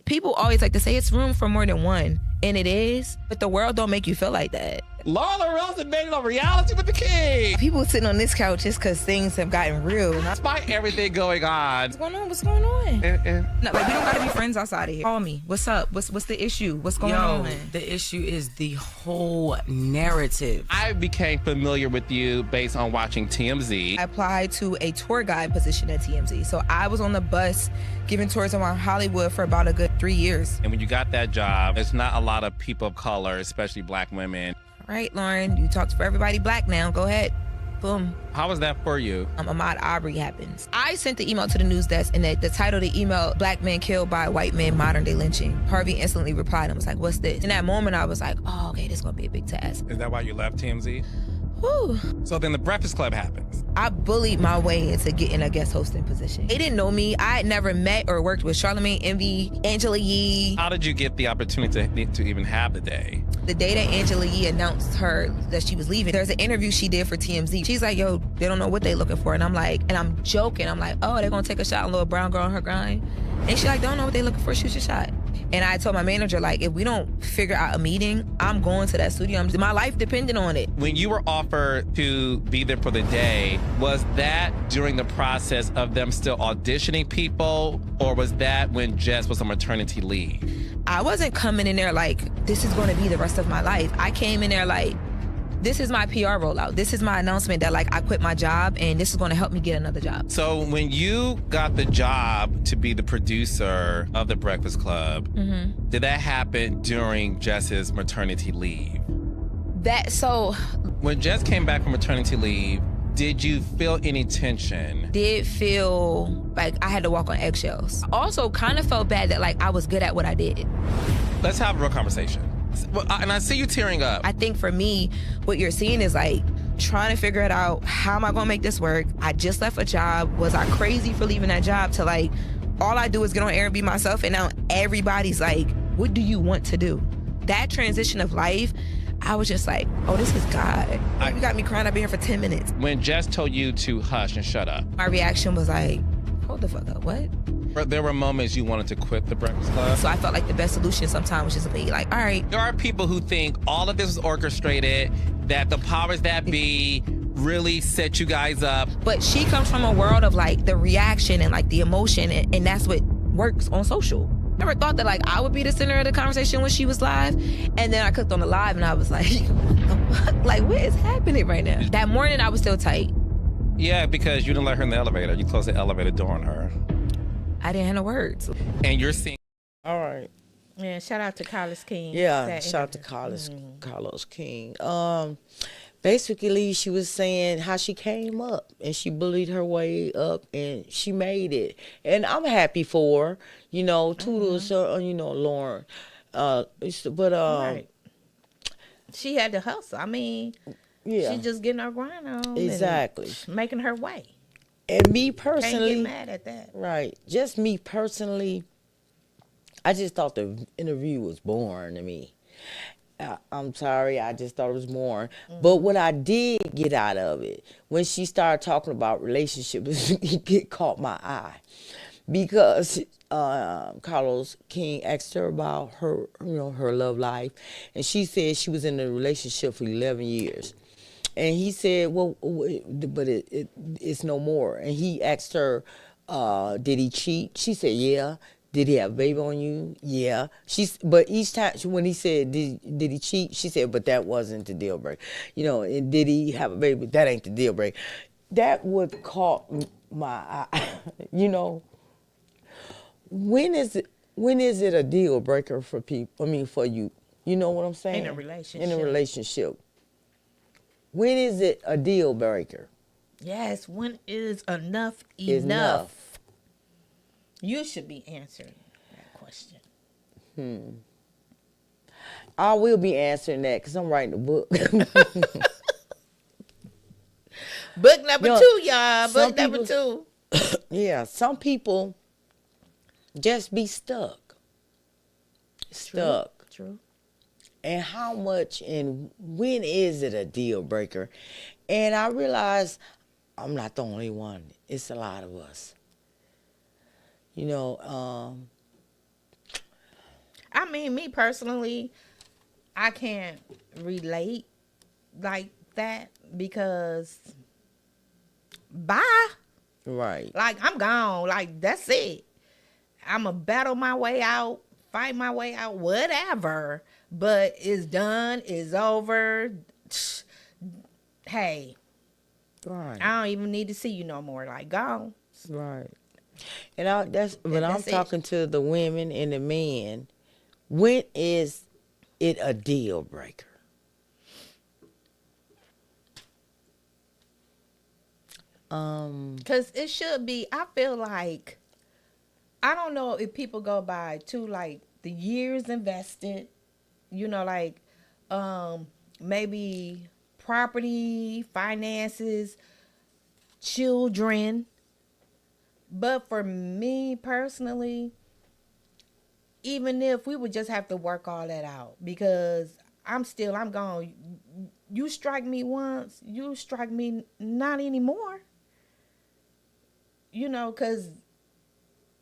People always like to say it's room for more than one, and it is, but the world don't make you feel like that. Lala Rosa made it on Reality with the King. People sitting on this couch just because things have gotten real. Despite everything going on. What's going on? What's going on? No, like, we don't gotta be friends outside of here. Call me. What's up? What's the issue? What's going on? The issue is the whole narrative. I became familiar with you based on watching TMZ. I applied to a tour guide position at TMZ. So I was on the bus giving tours around Hollywood for about a good 3 years. And when you got that job, it's not a lot of people of color, especially black women. All right, Lauren, you talked for everybody black now. Go ahead. Boom. How was that for you? Ahmaud Arbery happens. I sent the email to the news desk, and the title of the email, Black Men Killed by White Men, Modern Day Lynching. Harvey instantly replied and was like, what's this? In that moment, I was like, oh, okay, this is going to be a big task. Is that why you left TMZ? Whew. So then the Breakfast Club happens. I bullied my way into getting a guest hosting position. They didn't know me. I had never met or worked with Charlamagne Envy, Angela Yee. How did you get the opportunity to even have the day? The day that Angela Yee announced that she was leaving, there's an interview she did for TMZ. She's like, yo, they don't know what they looking for. And I'm like, and I'm joking. I'm like, oh, they're going to take a shot on little brown girl on her grind. And she's like, don't know what they looking for. Shoot your shot. And I told my manager, like, if we don't figure out a meeting, I'm going to that studio. My life depended on it. When you were offered to be there for the day, was that during the process of them still auditioning people, or was that when Jess was on maternity leave? I wasn't coming in there like, this is going to be the rest of my life. I came in there like, this is my PR rollout. This is my announcement that, like, I quit my job and this is going to help me get another job. So when you got the job to be the producer of The Breakfast Club, did that happen during Jess's maternity leave? When Jess came back from maternity leave, did you feel any tension? Did feel like I had to walk on eggshells. I also kind of felt bad that, like, I was good at what I did. Let's have a real conversation. And I see you tearing up. I think for me, what you're seeing is like trying to figure it out. How am I gonna make this work? I just left a job. Was I crazy for leaving that job? To like, all I do is get on air and be myself. And now everybody's like, what do you want to do? That transition of life, I was just like, oh, this is God. You got me crying. I've been here for 10 minutes. When Jess told you to hush and shut up, My reaction was like, hold the fuck up, what? there were moments you wanted to quit the Breakfast Club. So I felt like the best solution sometimes was just to be like, all right. There are people who think all of this was orchestrated, that the powers that be really set you guys up. But she comes from a world of like the reaction and like the emotion, and that's what works on social. I never thought that like I would be the center of the conversation when she was live, and then I clicked on the live and I was like, like what is happening right now? That morning I was still tight. Yeah, because you didn't let her in the elevator. You closed the elevator door on her. I didn't have no words. And you're seeing. All right. Yeah, shout out to Carlos King. Yeah, shout out to Carlos King. Basically, she was saying how she came up and she bullied her way up and she made it. And I'm happy for her, you know, toodles, you know, Lauren. Right. She had to hustle. I mean, yeah, she just getting her grind on. Exactly. And making her way. And me personally. Can't get mad at that. Right. Just me personally, I just thought the interview was boring to me. I'm sorry, I just thought it was boring. But what I did get out of it, when she started talking about relationships, it caught my eye. Because Carlos King asked her about her, you know, her love life. And she said she was in a relationship for 11 years. And he said, well, but it's no more. And he asked her, did he cheat? She said, yeah. Did he have a baby on you? Yeah. But each time when he said, did he cheat? She said, but that wasn't the deal breaker. You know, and did he have a baby? That ain't the deal breaker. That would caught my eye. You know, when is it a deal breaker for people? I mean, for you. You know what I'm saying? In a relationship. In a relationship. When is it a deal breaker? Yes, when is enough Is enough? You should be answering that question. I will be answering that because I'm writing a book. Book number 2, y'all. Book number 2. Yeah, some people just be stuck. True. And how much and when is it a deal breaker? And I realize I'm not the only one. It's a lot of us. You know, I mean, me personally, I can't relate like that because bye. Right. Like, I'm gone. Like, that's it. I'm going to battle my way out, fight my way out, whatever. But it's done. It's over. Hey. Right. I don't even need to see you no more. Like, gone. Right. And I'm talking to the women and the men. When is it a deal breaker? Because it should be. I feel like, I don't know if people go by to like the years invested, you know, like maybe property, finances, children. But for me personally, even if we would just have to work all that out, because I'm gone. You strike me once, you strike me not anymore. You know, because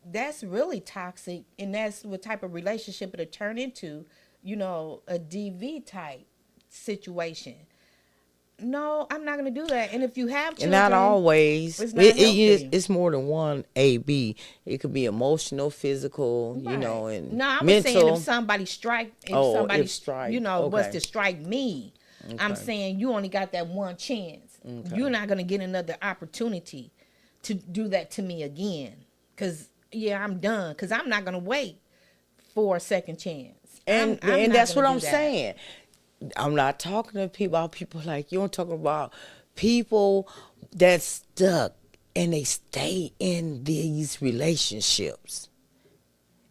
that's really toxic, and that's what type of relationship it'll turn into, you know, a DV type situation. No, I'm not going to do that. And if you have children, not always. It's not healthy. It's more than one A-B. It could be emotional, physical, you know, and no, I'm mental. saying if somebody strike, you know, okay. was to strike me, Okay. I'm saying you only got that one chance. Okay. You're not going to get another opportunity to do that to me again. Because, yeah, I'm done. Because I'm not going to wait for a second chance. And I'm that's not what gonna I'm do that. saying. I'm not talking to people like you. I'm talking about people that's stuck and they stay in these relationships.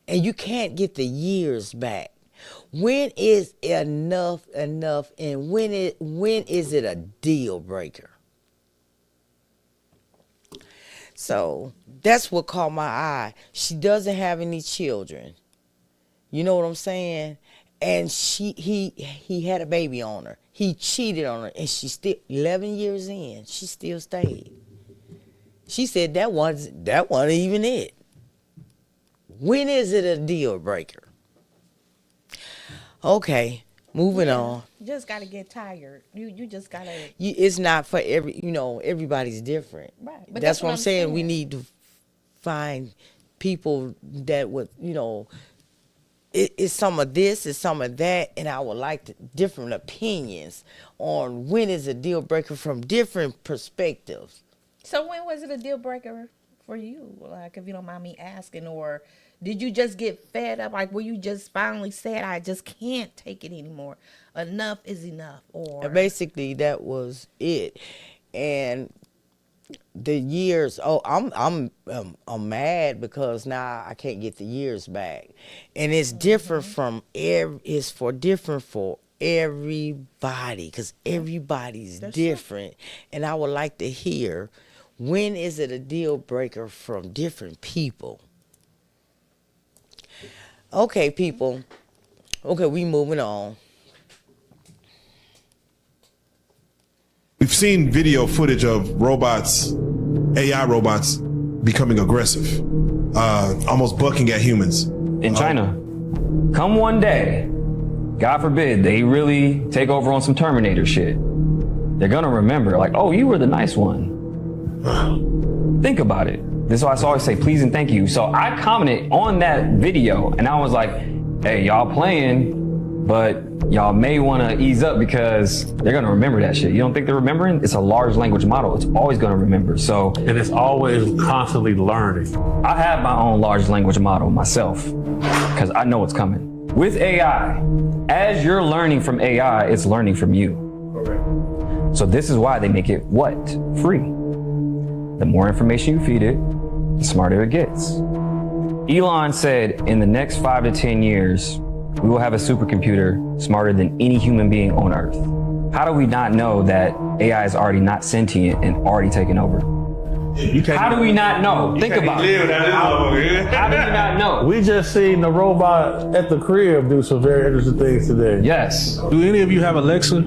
And you can't get the years back. When is enough and when is it a deal breaker? So that's what caught my eye. She doesn't have any children. You know what I'm saying? and he had a baby on her. He cheated on her, and she still 11 years in, she still stayed. She said that wasn't even it. When is it a deal breaker? Okay, moving on. You just gotta get tired. You just gotta. It's not for everybody's different. Right. But That's what I'm saying. We need to find people that would, it's some of this, it's some of that, and I would like different opinions on when is a deal breaker from different perspectives. So when was it a deal breaker for you? Like, if you don't mind me asking, or did you just get fed up? Like, where you just finally said, I just can't take it anymore. Enough is enough. Or basically that was it. And the years, I'm mad because now I can't get the years back, and it's different from it's different for everybody because everybody's different. And I would like to hear, when is it a deal breaker from different people? Okay, people. Okay, we moving on. We've seen video footage of robots, AI robots, becoming aggressive, almost bucking at humans. In China, come one day, God forbid, they really take over on some Terminator shit. They're gonna remember, like, oh, you were the nice one. Think about it. This is why I always say please and thank you. So I commented on that video and I was like, hey, y'all playing, but y'all may want to ease up because they're going to remember that shit. You don't think they're remembering? It's a large language model. It's always going to remember. So, and it's always constantly learning. I have my own large language model myself because I know it's coming. With AI, as you're learning from AI, it's learning from you. Correct. So this is why they make it what? Free. The more information you feed it, the smarter it gets. Elon said in the next 5 to 10 years, we will have a supercomputer smarter than any human being on Earth. How do we not know that AI is already not sentient and already taken over? How do we not know? Think about it. How do we not know? We just seen the robot at the crib do some very interesting things today. Yes. Do any of you have Alexa?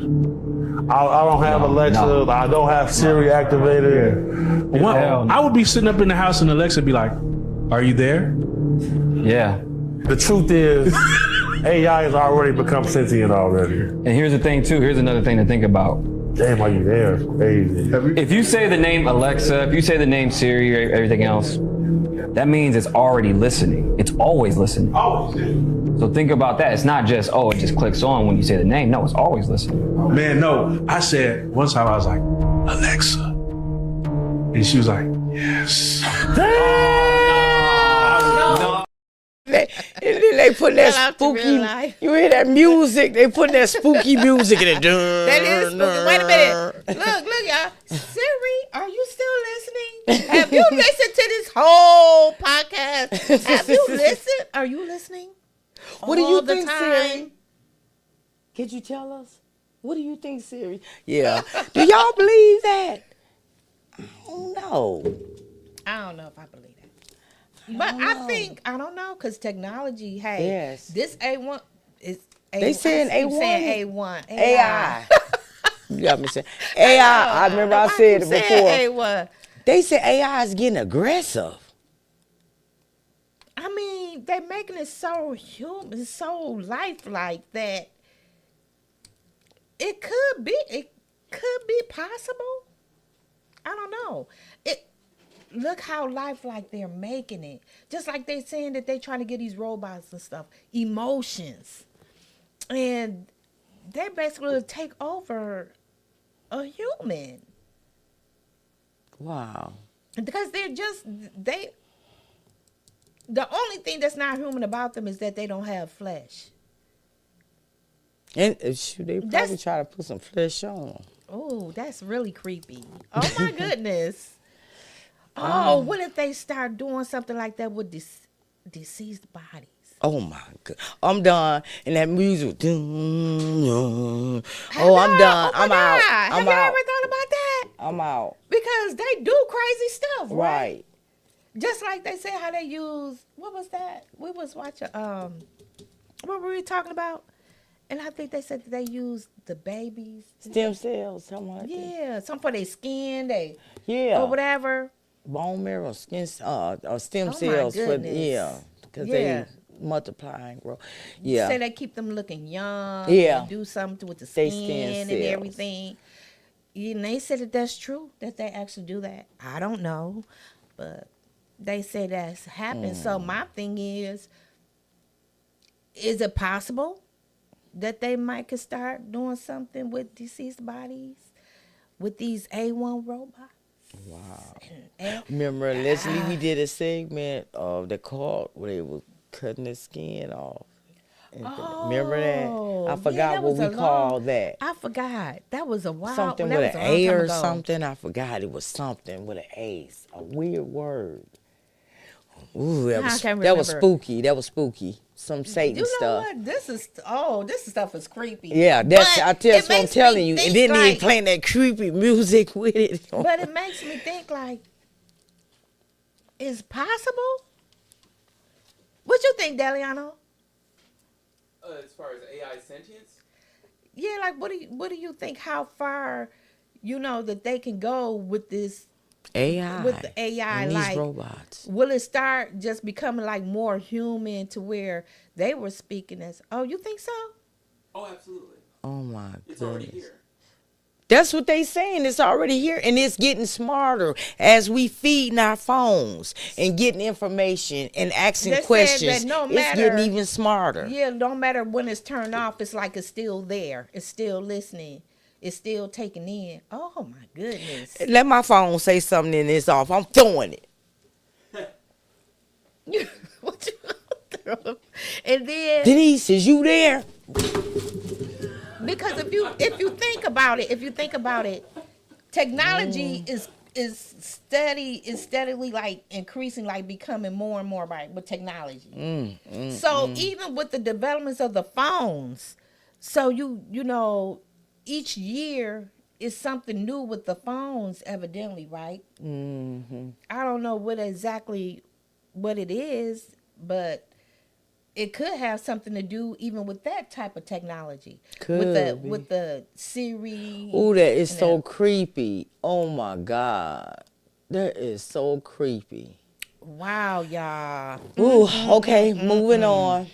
I don't have Alexa. No. I don't have Siri activated. Yeah. Well, I would be sitting up in the house and Alexa be like, "Are you there?" Yeah. The truth is, AI has already become sentient already. And here's the thing too. Here's another thing to think about. Damn, are you there? Crazy. If you say the name Alexa, if you say the name Siri or everything else, that means it's already listening. It's always listening. So think about that. It's not just, oh, it just clicks on when you say the name. No, it's always listening. Man, no. I said, one time I was like, Alexa. And she was like, yes. And then they put that spooky, you hear that music, they put that spooky music in it. That is spooky. Wait a minute. Look, y'all. Siri, are you still listening? Have you listened to this whole podcast? Have you listened? Are you listening? What do you think, Siri? Could you tell us? What do you think, Siri? Yeah. Do y'all believe that? I don't know. I don't know if I believe that. But I think, I don't know, because technology, hey, yes. This A1 is A1. They saying A1. Saying A1. AI. You got me saying AI. I remember I said it before. A1. They say AI is getting aggressive. I mean, they're making it so human, so lifelike that it could be possible. I don't know. Look how lifelike they're making it. Just like they're saying that they're trying to get these robots and stuff, emotions. And they basically take over a human. Wow. Because the only thing that's not human about them is that they don't have flesh. And they probably try to put some flesh on. Oh, that's really creepy. Oh my goodness. Oh, what if they start doing something like that with deceased bodies? Oh my God. I'm done. And that music. I'm done. I'm out. Have you ever thought about that? I'm out. Because they do crazy stuff, right? Just like they say how they use, what was that? We was watching, what were we talking about? And I think they said that they use the babies Stem cells, something like that. Yeah, some for their skin, Yeah. or whatever. Bone marrow, skin, or stem Oh, my cells for goodness. because Yeah. they multiply and grow. Yeah. Say they keep them looking young. Yeah. And do something with the They skin skin and cells. everything. And they said that that's true, that they actually do that. I don't know, but they say that's happened. So my thing is it possible that they might could start doing something with deceased bodies with these A1 robots? Wow. And- Remember, Leslie, we did a segment of the cult where they were cutting the skin off. Remember that? I forgot what we called that. I forgot. That was a while. Something that with was an a long A time or ago. something. I forgot. It was something with an A. A weird word. Ooh, that I was can't that was remember. spooky. That was spooky. Some Satan You know stuff. what? This stuff is creepy. Yeah, that's But that's it what I'm makes me telling you. think And then they like- playing that creepy music with it. But it makes me think like, is possible? What you think, Deliano? As far as AI sentience? Yeah, like what do you think? How far, that they can go with this AI. With the AI, and these like robots. will it start just becoming like more human to where they were speaking as? Oh, you think so? Oh, absolutely. Oh my It's already goodness. here. That's what they saying. It's already here, and it's getting smarter as we feeding our phones and getting information and asking They said questions. that no it's matter- getting even smarter. Yeah, no matter when it's turned off, it's like it's still there. It's still listening. It's still taking in. Oh my goodness. Let my phone say something and it's off. I'm throwing it. And then Denise, is you there? because if you think about it, technology is steadily like increasing, like becoming more and more right with technology. So even with the developments of the phones, so you know, each year is something new with the phones, evidently, right? I don't know what it is, but it could have something to do even with that type of technology. Could be. With the Siri. Ooh, that is and so that. creepy. Oh my God. That is so creepy. Wow, y'all. Ooh, okay, moving on.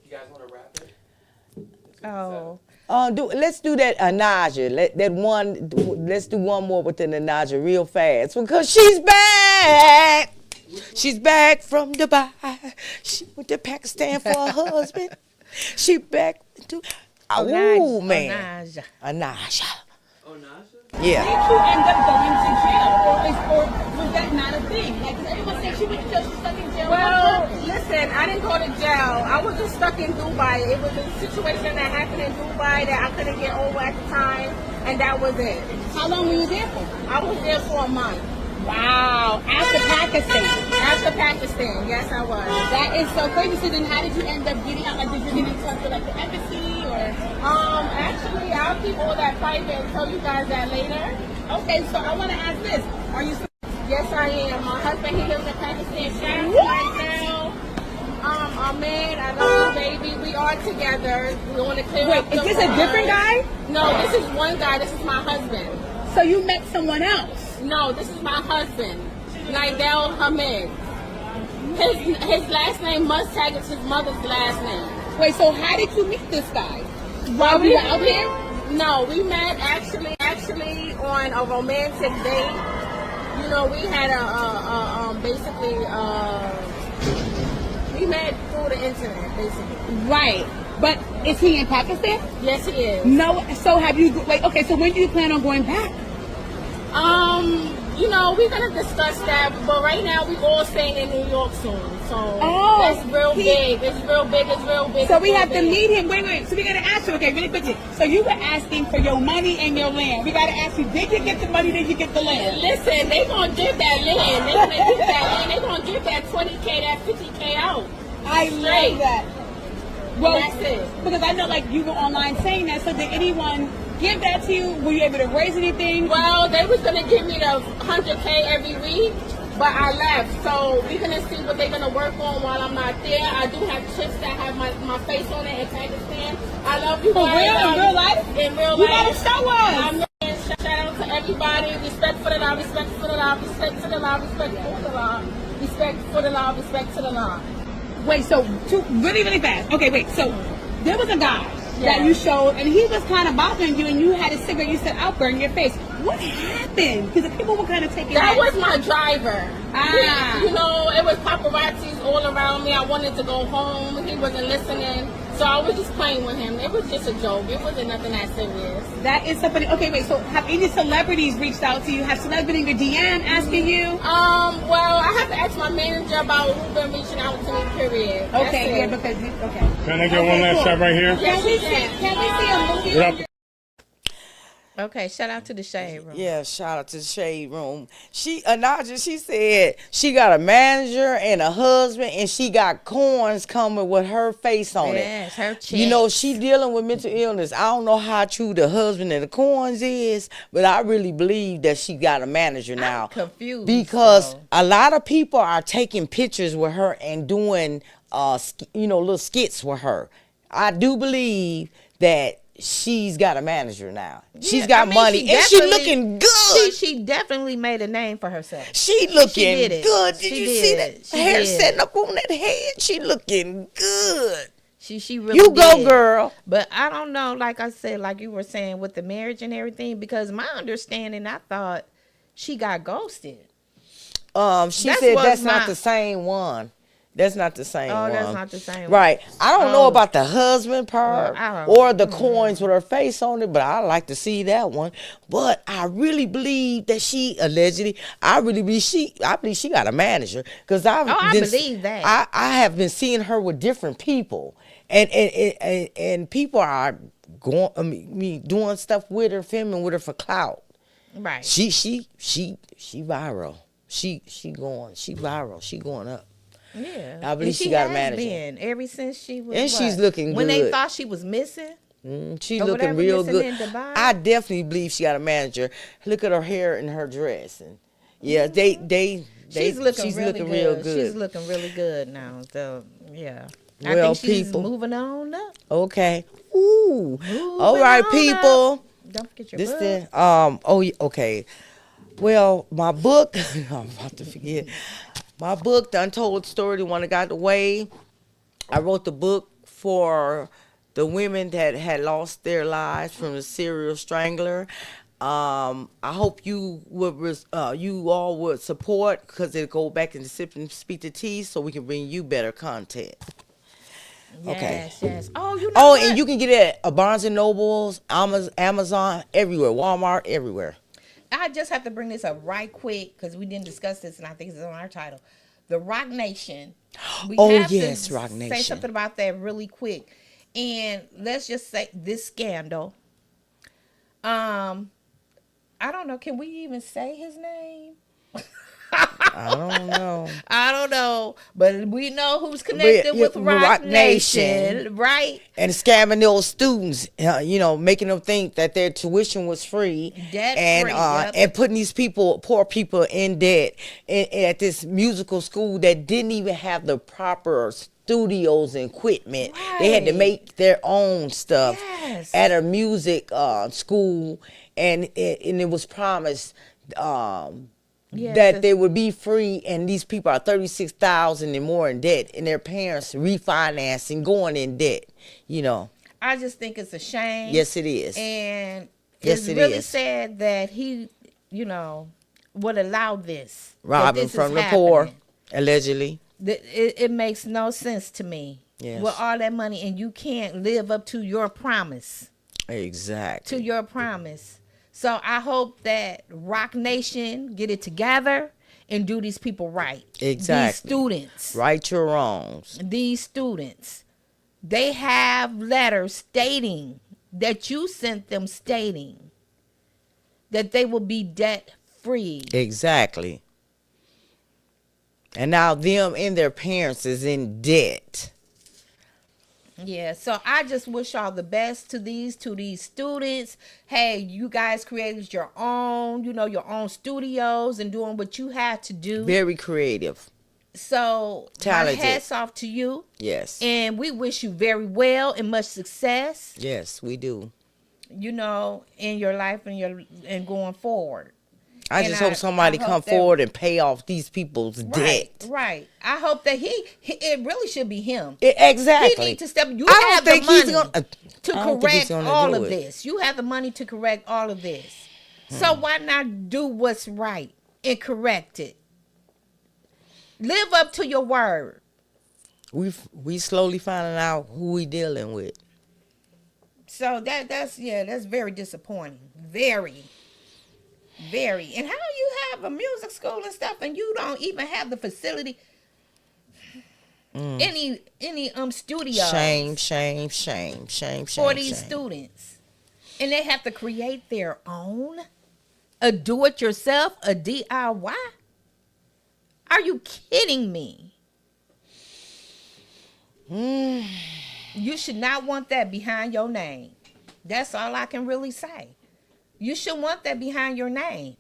You guys want to wrap it? Oh. Let's do that Anaja. Let's do one more with the Anaja real fast because she's back. She's back from Dubai. She went to Pakistan for her husband. She back to. Oh man, Anaja. Yeah. Did you end up going to jail, or was that not a thing? Like everyone said, she went to jail, she was stuck in jail. Well, listen, I didn't go to jail. I was just stuck in Dubai. It was a situation that happened in Dubai that I couldn't get over at the time, and that was it. How long were you there for? I was there for a month. Wow, after Pakistan. After Pakistan, yes, I was. That is so crazy. So then how did you end up getting out? Like, did you get in touch with like the embassy or? Actually, I'll keep all that private and tell you guys that later. Okay, so I want to ask this. Are you? Yes, I am. My husband, he lives in Pakistan. Shout out to myself. Ahmed, I love you, baby. We are together. We want to clear Wait, up is the this a different guy? No, this is one guy. This is my husband. So you met someone else? No, this is my husband, Nidel Hamid. His last name Mustang is his mother's last name. Wait, so how did you meet this guy? While we were out here? No, we met actually on a romantic date. You know, we had we met through the internet, basically. Right. But is he in Pakistan? Yes, he is. No. So have you? Like, okay. So when do you plan on going back? You know, we're gonna discuss that, but right now we all staying in New York soon. So that's real big. It's real big. It's real big. So it's we real have to big. meet him. Wait. So we gotta ask you. Okay, really quickly. So you were asking for your money and your land. We gotta ask you. Did you get the money? Did you get the land? Listen, they gonna give that land. They gonna give that land. They gonna give that 20K, that 50K out. I Straight. love that. Well, That's it. Because I know, like, you were online saying that. So did anyone give that to you? Were you able to raise anything? Well, they was gonna give me the 100K every week, but I left. So we're gonna see what they're gonna work on while I'm not there. I do have chips that have my face on it in Pakistan. I love you For guys. real? In real life? In real You life. gotta show us. Shout out to everybody. Respect for the law. Respect for the law. Respect to the law. Respect for the law. Respect for the law. Respect to the law. Wait, so really, really fast. Okay, wait. So there was a guy that you showed, and he was kind of bothering you, and you had a cigarette. You said, "I'll burn your face." What happened? Because the people were kind of taking that was my driver. Ah. You know, it was paparazzis all around me. I wanted to go home. He wasn't listening. So I was just playing with him. It was just a joke. It wasn't nothing that serious. That is so funny. Okay, wait. So have any celebrities reached out to you? Have celebrities in your DM asking you? Well, I have to ask my manager about who's been reaching out to me. Period. Okay, yeah, because okay. Can I get one last shot right here? Can we see a movie? Okay, shout out to the Shade Room. Yeah, shout out to the Shade Room. Naja, she said she got a manager and a husband, and she got coins coming with her face on it. Yes, her chest. You know, she dealing with mental illness. I don't know how true the husband and the coins is, but I really believe that she got a manager now. I'm confused. Because a lot of people are taking pictures with her and doing, little skits with her. I do believe that she's got a manager now. She's got money, and she looking good. She definitely made a name for herself. She looking good. Did She you did. see that She hair did. setting up on that head? She looking good. She really You go, did. girl. But I don't know, like I said, like you were saying with the marriage and everything, because my understanding, I thought she got ghosted. She said that's not the same one. That's not the same one. Oh, that's not the same one. Right. I don't know about the husband part Well, or the coins with her face on it, but I like to see that one. But I really believe that she allegedly, I believe she got a manager, because I believe that. I have been seeing her with different people, and people are doing stuff with her, filming with her for clout. Right. She viral. She viral. She going up. Yeah, I believe and she got a has manager. been ever since she was. And she's looking when they good. thought she was missing. She's or looking whatever, real missing good. in Dubai. I definitely believe she got a manager. Look at her hair and her dress, and yeah, she's looking real good. She's looking really good now. So yeah, I Well, think she's people. moving on up. Okay. Ooh. Moving All right, on people. up. Don't forget your This book. thing. Okay. Well, my book. I'm about to forget. My book, The Untold Story, The One That Got Away. I wrote the book for the women that had lost their lives from a serial strangler. I hope you all would support, because it'll go back and sip and speak the tea, so we can bring you better content. Okay. Yes. Oh, you know what? And you can get it at Barnes and Nobles, Amazon, everywhere, Walmart, everywhere. I just have to bring this up right quick because we didn't discuss this, and I think it's on our title. The Rock Nation. We have to Rock say Nation. something about that really quick. And let's just say this scandal. I don't know. Can we even say his name? I don't know. I don't know, but we know who's connected with Rock Nation, right? And scamming those students, making them think that their tuition was free, and putting these poor people in debt at this musical school that didn't even have the proper studios and equipment. Right. They had to make their own stuff Yes. at a music school, and it was promised. Yes, that they would be free, and these people are $36,000 and more in debt, and their parents refinancing, going in debt. I just think it's a shame. Yes, it is. And Yes, it's it really is. sad that he, would allow this. that Robbing this from is the poor, happening. allegedly. It makes no sense to me. Yes. With all that money, and you can't live up to your promise. Exactly. To your promise. So I hope that Rock Nation get it together and do these people right. Exactly. These students. Right your wrongs. These students. They have letters stating that you sent them, stating that they will be debt free. Exactly. And now them and their parents is in debt. Yeah, so I just wish all the best to these students. Hey, you guys created your own, your own studios and doing what you had to do. Very creative. So talented. My hats off to you. Yes. And we wish you very well and much success. Yes, we do. In your life and going forward. I just hope somebody come forward and pay off these people's debt. Right. I hope that it really should be him. Exactly. He need to step. You I have don't think the money he's gonna, to correct all of this. You have the money to correct all of this. So why not do what's right and correct it? Live up to your word. We slowly finding out who we dealing with. So that's very disappointing. Very. Very. And how you have a music school and stuff and you don't even have the facility, any studios. Shame for these students. And they have to create their own, a do-it-yourself, a DIY. Are you kidding me? You should not want that behind your name. That's all I can really say. You should want that behind your name.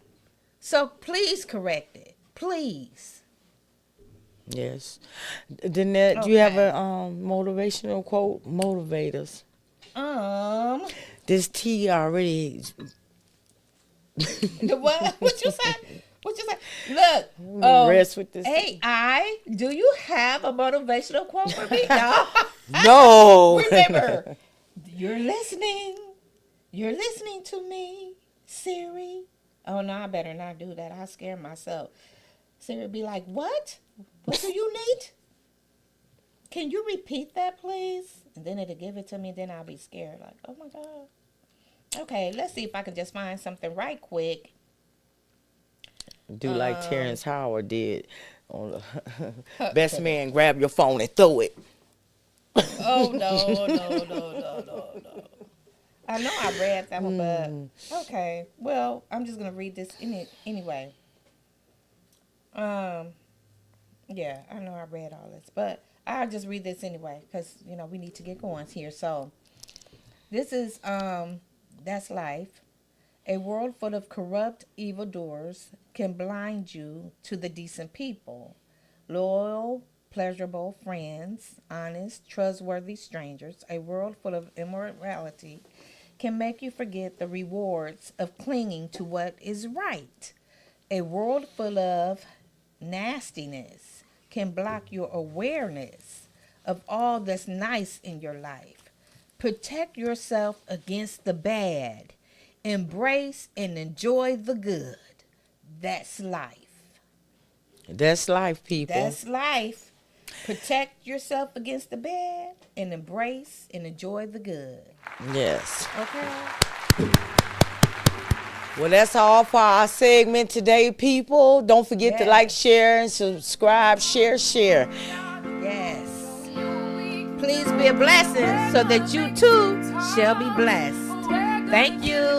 So please correct it. Please. Yes. Danette, do you have a motivational quote? Motivators. This tea already. What you say? What you say? Look. Rest with this. AI, do you have a motivational quote for me? No. No. Remember, you're listening. You're listening to me, Siri. Oh, no, I better not do that. I'll scare myself. Siri be like, what? What do you need? Can you repeat that, please? And then it'll give it to me. Then I'll be scared. Like, oh, my God. Okay, let's see if I can just find something right quick. Do like Terrence Howard did on the Best Man, grab your phone and throw it. Oh, no. I know I read that one, but okay. Well, I'm just gonna read this anyway. Yeah, I know I read all this, but I'll just read this anyway because we need to get going here. So, this is that's life. A world full of corrupt evildoers can blind you to the decent people, loyal, pleasurable friends, honest, trustworthy strangers. A world full of immorality can make you forget the rewards of clinging to what is right. A world full of nastiness can block your awareness of all that's nice in your life. Protect yourself against the bad. Embrace and enjoy the good. That's life. That's life, people. That's life. Protect yourself against the bad and embrace and enjoy the good. Yes. Okay. Well, that's all for our segment today, people. Don't forget to like, share, and subscribe. Share. Yes. Please be a blessing so that you too shall be blessed. Thank you.